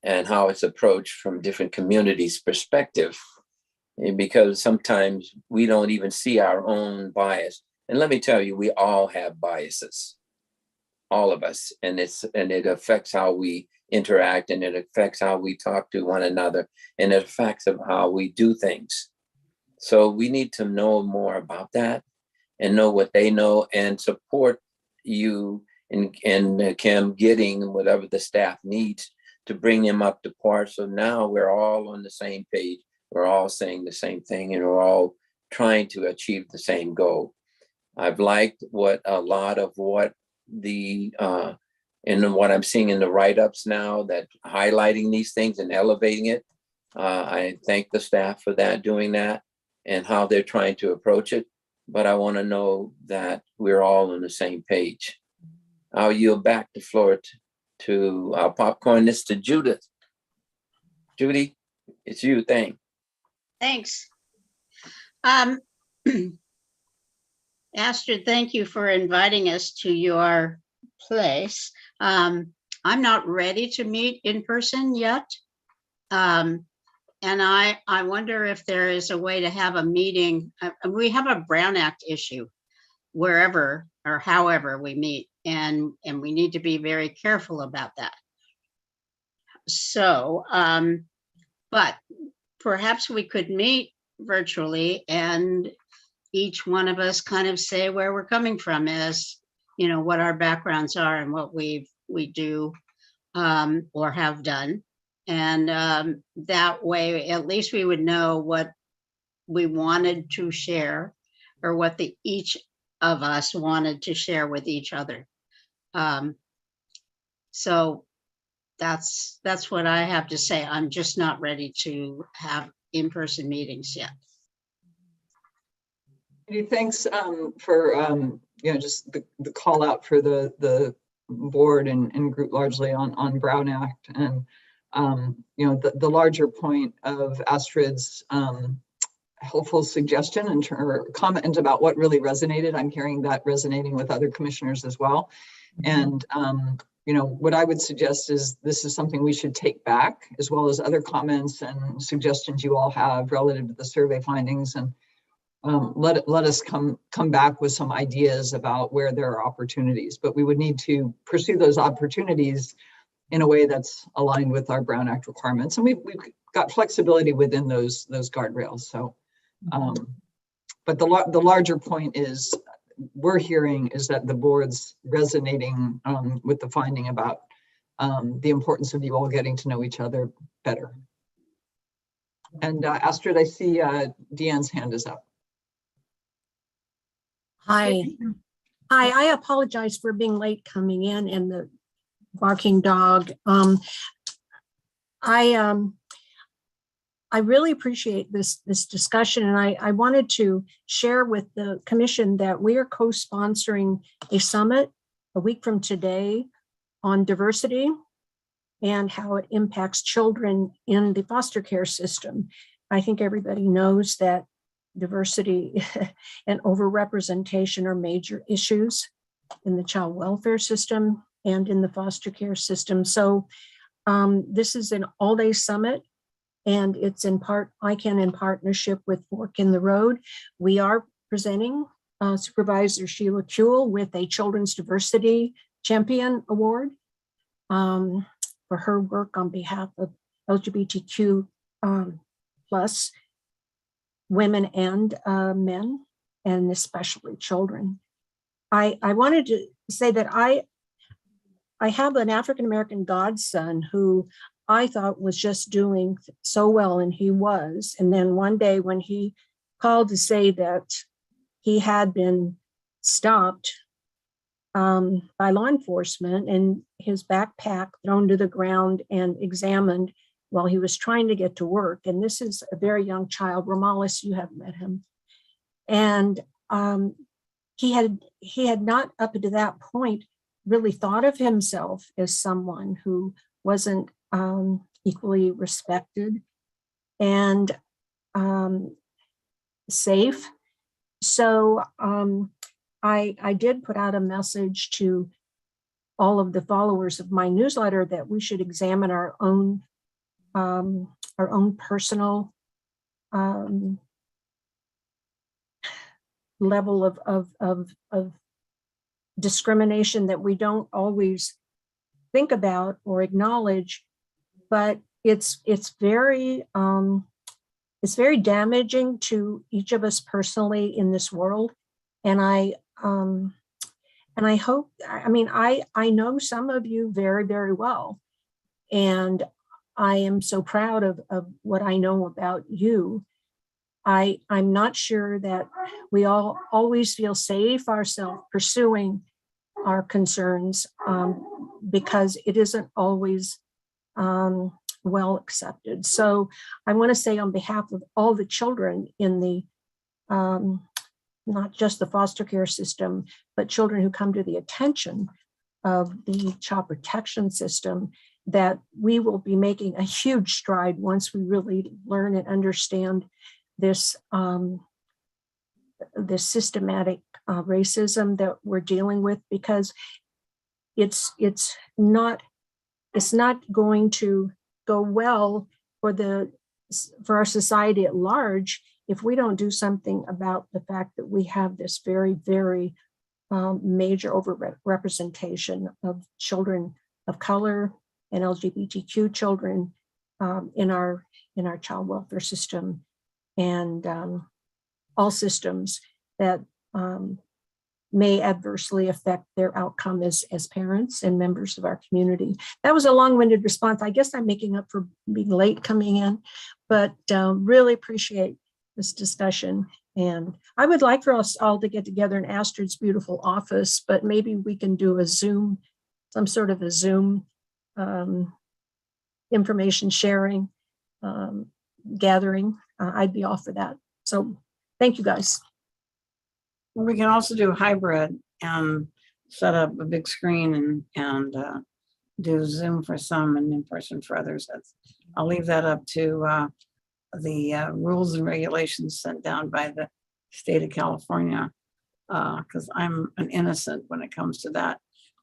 and how it's approached from different communities' perspective. Because sometimes we don't even see our own bias. And let me tell you, we all have biases, all of us, and it affects how we interact, and it affects how we talk to one another, and it affects of how we do things. So we need to know more about that and know what they know and support you and Kim getting whatever the staff needs to bring them up to par. So now we're all on the same page. We're all saying the same thing, and we're all trying to achieve the same goal. I've liked a lot of what and what I'm seeing in the write-ups now, that highlighting these things and elevating it. I thank the staff for that, doing that, and how they're trying to approach it. But I want to know that we're all on the same page. I'll yield back the floor to popcorn this to Judith. Judy? It's you, thing. Thanks. Astrid, thank you for inviting us to your place. I'm not ready to meet in person yet. And I wonder if there is a way to have a meeting. We have a Brown Act issue wherever or however we meet, and we need to be very careful about that. So, but perhaps we could meet virtually and each one of us kind of say where we're coming from, as you know, what our backgrounds are and what we do or have done. And that way, at least we would know what we wanted to share or what each of us wanted to share with each other. So that's what I have to say. I'm just not ready to have in-person meetings yet. Thanks for just the call out for the board and group largely on Brown Act, and the larger point of Astrid's helpful suggestion and comment about what really resonated. I'm hearing that resonating with other commissioners as well. And what I would suggest is this is something we should take back, as well as other comments and suggestions you all have relative to the survey findings, and let us come back with some ideas about where there are opportunities. But we would need to pursue those opportunities in a way that's aligned with our Brown Act requirements, and we've got flexibility within those guardrails. So, but the larger point is we're hearing is that the board's resonating with the finding about the importance of you all getting to know each other better. And Astrid, I see Deanne's hand is up. Hi, I apologize for being late coming in and the barking dog. I really appreciate this discussion, and I wanted to share with the commission that we are co-sponsoring a summit a week from today on diversity and how it impacts children in the foster care system. I think everybody knows that diversity and overrepresentation are major issues in the child welfare system and in the foster care system. So this is an all-day summit, and it's in partnership with Fork in the Road. We are presenting Supervisor Sheila Kuehl with a Children's Diversity Champion Award for her work on behalf of LGBTQ plus women and men, and especially children. I wanted to say that I have an African-American godson who I thought was just doing so well, and he was. And then one day when he called to say that he had been stopped by law enforcement and his backpack thrown to the ground and examined while he was trying to get to work. And this is a very young child, Romalis, you have met him. And he had not up to that point really thought of himself as someone who wasn't equally respected and safe. So I did put out a message to all of the followers of my newsletter that we should examine our own personal level of discrimination that we don't always think about or acknowledge, but it's very damaging to each of us personally in this world. And I hope, I know some of you very, very well, and I am so proud of what I know about you. I'm not sure that we all always feel safe ourselves pursuing our concerns because it isn't always well accepted. So I want to say on behalf of all the children in the, not just the foster care system, but children who come to the attention of the child protection system, that we will be making a huge stride once we really learn and understand this, this systematic racism that we're dealing with, because it's not going to go well for our society at large if we don't do something about the fact that we have this very, very major overrepresentation of children of color and LGBTQ children in our child welfare system, and all systems that may adversely affect their outcome as parents and members of our community. That was a long-winded response. I guess I'm making up for being late coming in, but really appreciate this discussion. And I would like for us all to get together in Astrid's beautiful office, but maybe we can do a Zoom, some sort of a Zoom information sharing gathering. I'd be all for that. So thank you, guys. We can also do hybrid and set up a big screen and do Zoom for some and in person for others. I'll leave that up to the rules and regulations sent down by the state of California, because I'm an innocent when it comes to that.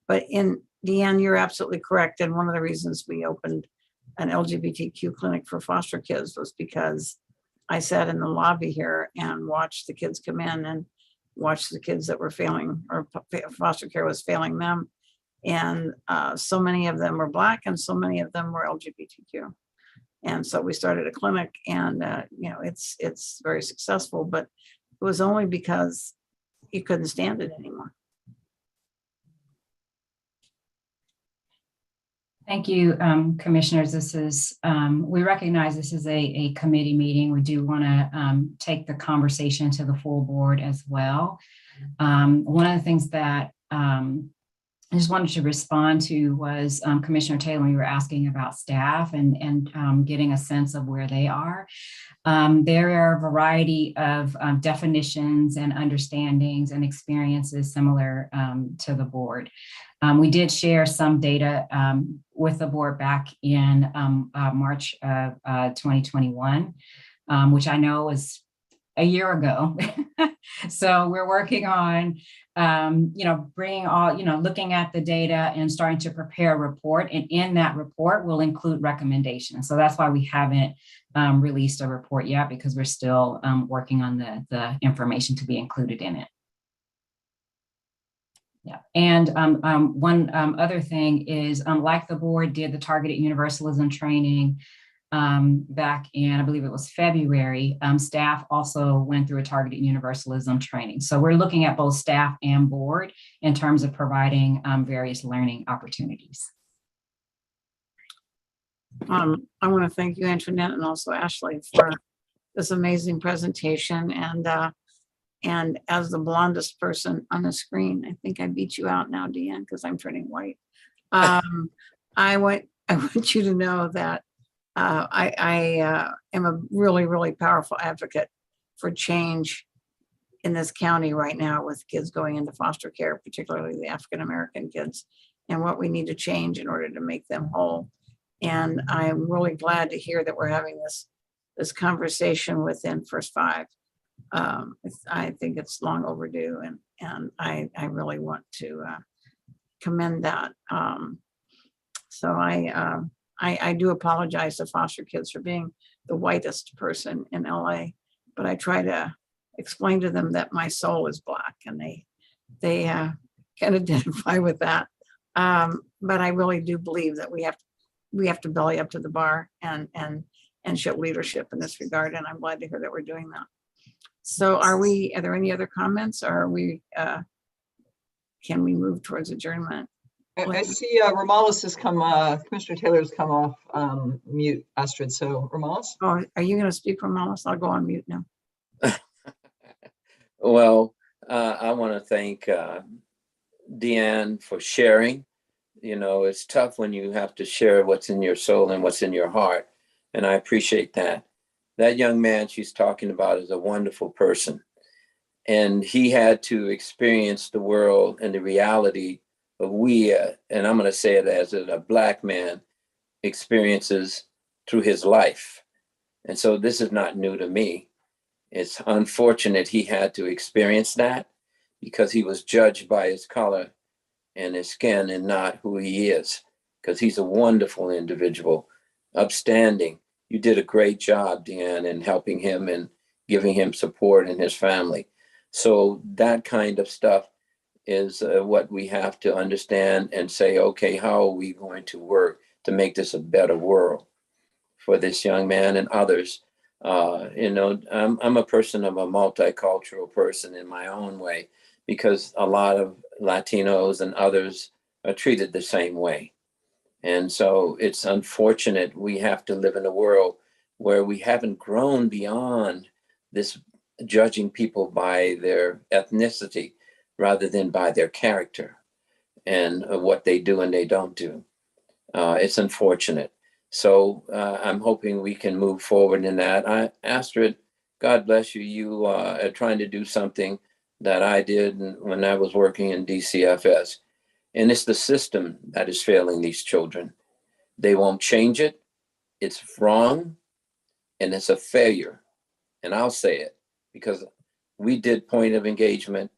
But in Deanne, you're absolutely correct. And one of the reasons we opened an LGBTQ clinic for foster kids was because I sat in the lobby here and watched the kids come in and watched the kids that were failing, or foster care was failing them. And so many of them were Black and so many of them were LGBTQ. And so we started a clinic, and you know, it's very successful, but it was only because you couldn't stand it anymore. Thank you, commissioners. This is, we recognize this is a committee meeting. We do want to take the conversation to the full board as well. One of the things that I just wanted to respond to was Commissioner Taylor, when you were asking about staff and getting a sense of where they are. There are a variety of definitions and understandings and experiences similar to the board. We did share some data with the board back in March of 2021, which I know was a year ago. So we're working on, bringing all, looking at the data and starting to prepare a report. And in that report, we'll include recommendations. So that's why we haven't released a report yet, because we're still working on the information to be included in it. Yeah, and one other thing is, like the board did the targeted universalism training back in, I believe it was February, staff also went through a targeted universalism training. So we're looking at both staff and board in terms of providing various learning opportunities. I want to thank you, Antoinette, and also Ashley for this amazing presentation. And as the blondest person on the screen, I think I beat you out now, Deanne, because I'm turning white. I want you to know that I am a really, really powerful advocate for change in this county right now with kids going into foster care, particularly the African-American kids, and what we need to change in order to make them whole. And I'm really glad to hear that we're having this conversation within First Five. I think it's long overdue, and I really want to commend that. So I do apologize to foster kids for being the whitest person in LA, but I try to explain to them that my soul is Black, and they can identify with that. But I really do believe that we have to belly up to the bar and show leadership in this regard, and I'm glad to hear that we're doing that. So are there any other comments, or are we can we move towards adjournment? I see Romales has come, Commissioner Taylor's come off mute, Astrid. So Romales. Oh, are you going to speak, Romales? I'll go on mute now. Well, I want to thank Deanne for sharing. It's tough when you have to share what's in your soul and what's in your heart. And I appreciate that. That young man she's talking about is a wonderful person. And he had to experience the world and the reality of and I'm going to say it as a Black man, experiences through his life. And so this is not new to me. It's unfortunate he had to experience that because he was judged by his color and his skin and not who he is, because he's a wonderful individual, upstanding. You did a great job, Deanne, in helping him and giving him support and his family. So that kind of stuff is what we have to understand and say, okay, how are we going to work to make this a better world for this young man and others? I'm a person of a multicultural person in my own way, because a lot of Latinos and others are treated the same way. And so it's unfortunate we have to live in a world where we haven't grown beyond this judging people by their ethnicity rather than by their character and what they do and they don't do. It's unfortunate. So I'm hoping we can move forward in that. Astrid, God bless you. You are trying to do something that I did when I was working in DCFS. And it's the system that is failing these children. They won't change it. It's wrong. And it's a failure. And I'll say it because we did point of engagement.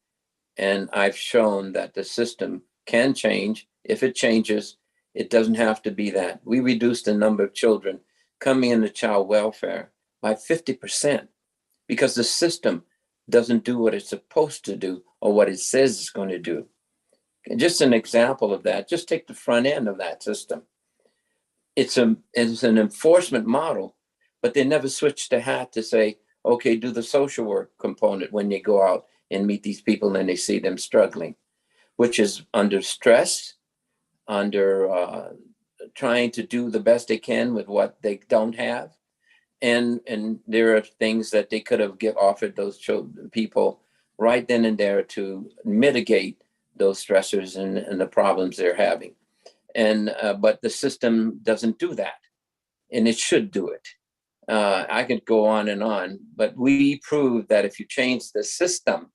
And I've shown that the system can change. If it changes, it doesn't have to be that. We reduced the number of children coming into child welfare by 50% because the system doesn't do what it's supposed to do or what it says it's going to do. And just an example of that, just take the front end of that system. It's an enforcement model, but they never switch the hat to say, okay, do the social work component when you go out and meet these people and they see them struggling, which is under stress, under trying to do the best they can with what they don't have. And there are things that they could have offered those people right then and there to mitigate those stressors and the problems they're having. But the system doesn't do that, and it should do it. I could go on, but we proved that if you change the system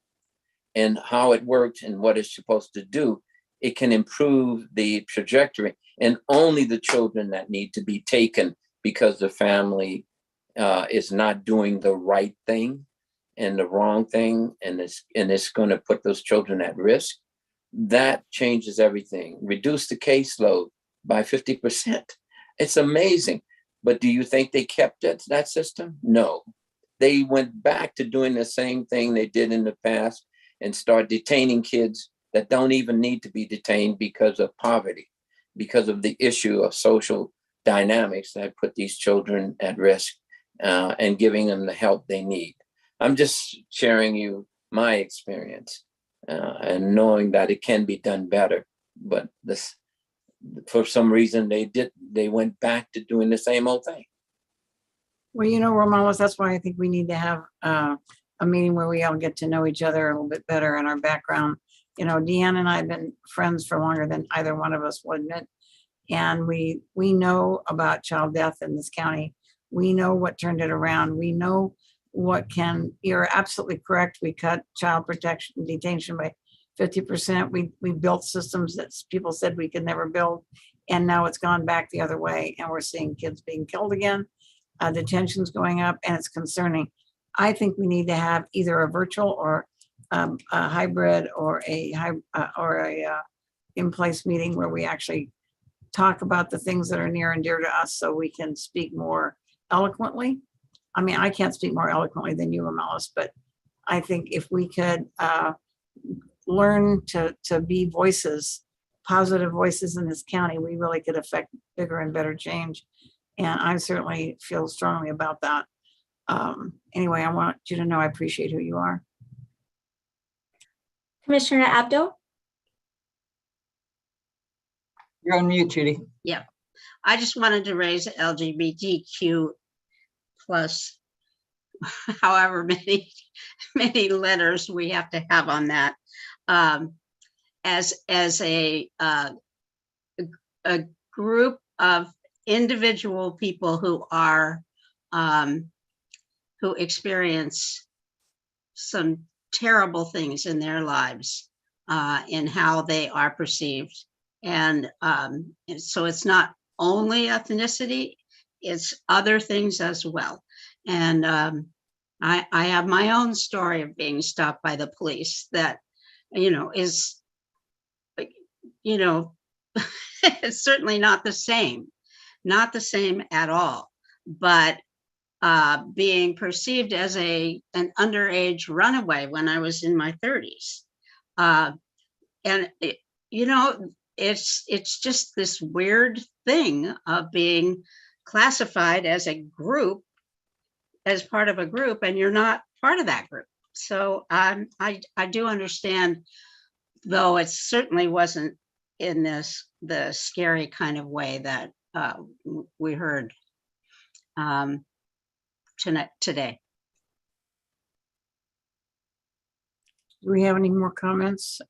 and how it works and what it's supposed to do, it can improve the trajectory. And only the children that need to be taken because the family is not doing the right thing and the wrong thing, and it's going to put those children at risk. That changes everything. Reduce the caseload by 50%. It's amazing. But do you think they kept that system? No. They went back to doing the same thing they did in the past and start detaining kids that don't even need to be detained because of poverty, because of the issue of social dynamics that put these children at risk and giving them the help they need. I'm just sharing you my experience and knowing that it can be done better. But this, for some reason, they went back to doing the same old thing. Well, Romulus, that's why I think we need to have a meeting where we all get to know each other a little bit better and our background. Deanne and I have been friends for longer than either one of us will admit. And we know about child death in this county. We know what turned it around. We know you're absolutely correct. We cut child protection detention by 50%. We built systems that people said we could never build. And now it's gone back the other way. And we're seeing kids being killed again. Detention's going up, and it's concerning. I think we need to have either a virtual or a hybrid or a in-place meeting where we actually talk about the things that are near and dear to us so we can speak more eloquently. I mean, I can't speak more eloquently than you, Romulus, but I think if we could learn to be voices, positive voices in this county, we really could affect bigger and better change. And I certainly feel strongly about that. Anyway, I want you to know I appreciate who you are. Commissioner Abdo? You're on mute, Judy. Yeah, I just wanted to raise LGBTQ plus however many letters we have to have on that. As a group of individual people who are who experience some terrible things in their lives in how they are perceived. And so it's not only ethnicity. It's other things as well. And I have my own story of being stopped by the police that, is, it's certainly not the same at all. But being perceived as an underage runaway when I was in my 30s. And it's just this weird thing of being classified as a group, as part of a group, and you're not part of that group. So I do understand, though it certainly wasn't in the scary kind of way that we heard today. Do we have any more comments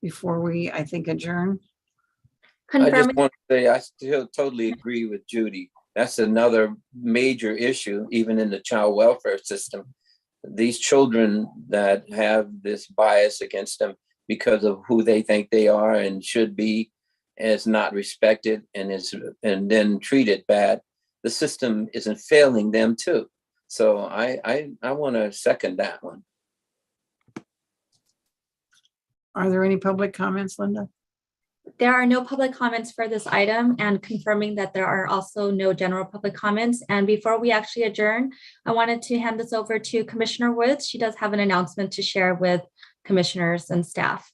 before we, I think, adjourn? I just Confirming, want to say, I still totally agree with Judy. That's another major issue, even in the child welfare system. These children that have this bias against them because of who they think they are and should be, is not respected and then treated bad. The system isn't failing them too. So I want to second that one. Are there any public comments, Linda? there are no public comments for this item, and confirming that there are also no general public comments. And before we actually adjourn, I wanted to hand this over to Commissioner Woods. She does have an announcement to share with commissioners and staff.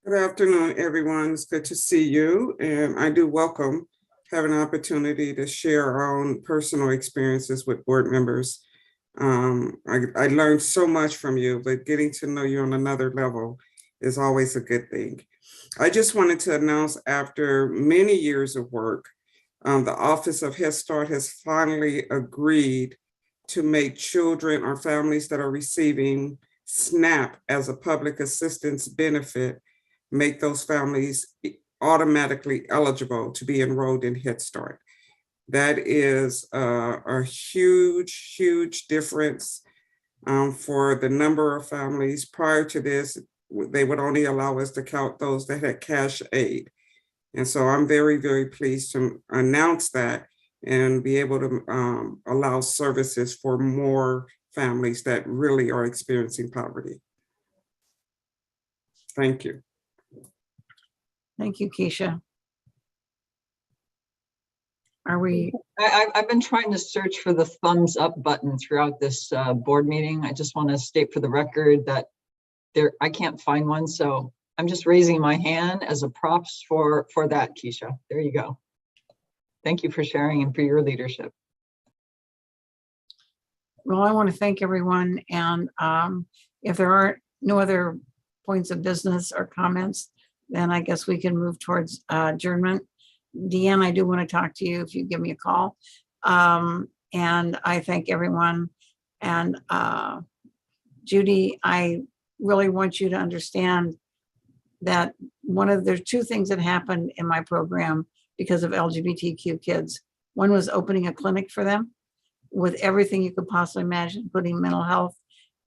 Good afternoon, everyone. It's good to see you. And I do welcome having an opportunity to share our own personal experiences with board members. I learned so much from you, but getting to know you on another level is always a good thing. I just wanted to announce, after many years of work, the Office of Head Start has finally agreed to make children or families that are receiving SNAP as a public assistance benefit, make those families automatically eligible to be enrolled in Head Start. That is a huge, huge difference for the number of families. Prior to this, they would only allow us to count those that had cash aid. And so I'm very, very pleased to announce that and be able to allow services for more families that really are experiencing poverty. Thank you. Thank you, Keisha. Are we? I've been trying to search for the thumbs up button throughout this board meeting. I just want to state for the record that I can't find one, so I'm just raising my hand as a props for that, Keisha. There you go. Thank you for sharing and for your leadership. Well, I want to thank everyone, and if there are no other points of business or comments, then I guess we can move towards adjournment. Deanne, I do want to talk to you if you give me a call. And I thank everyone. And Judy, I really want you to understand that there's two things that happened in my program because of LGBTQ kids. One was opening a clinic for them with everything you could possibly imagine, putting mental health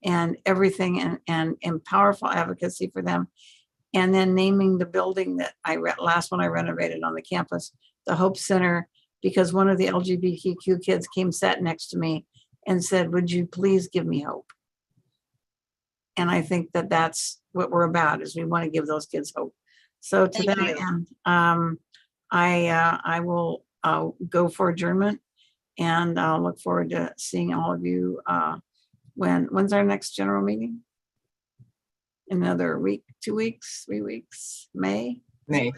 and everything and powerful advocacy for them. And then naming the building that last one I renovated on the campus, the Hope Center, because one of the LGBTQ kids sat next to me and said, "Would you please give me hope?" And I think that that's what we're about, is we want to give those kids hope. So to that end, I will go for adjournment, and I'll look forward to seeing all of you. When's our next general meeting? Another week, 2 weeks, 3 weeks, May? May.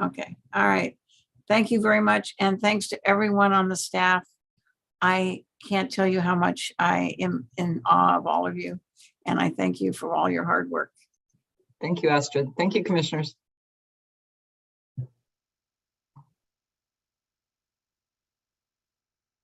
Okay, all right. Thank you very much. And thanks to everyone on the staff. I can't tell you how much I am in awe of all of you. And I thank you for all your hard work. Thank you, Astrid. Thank you, commissioners.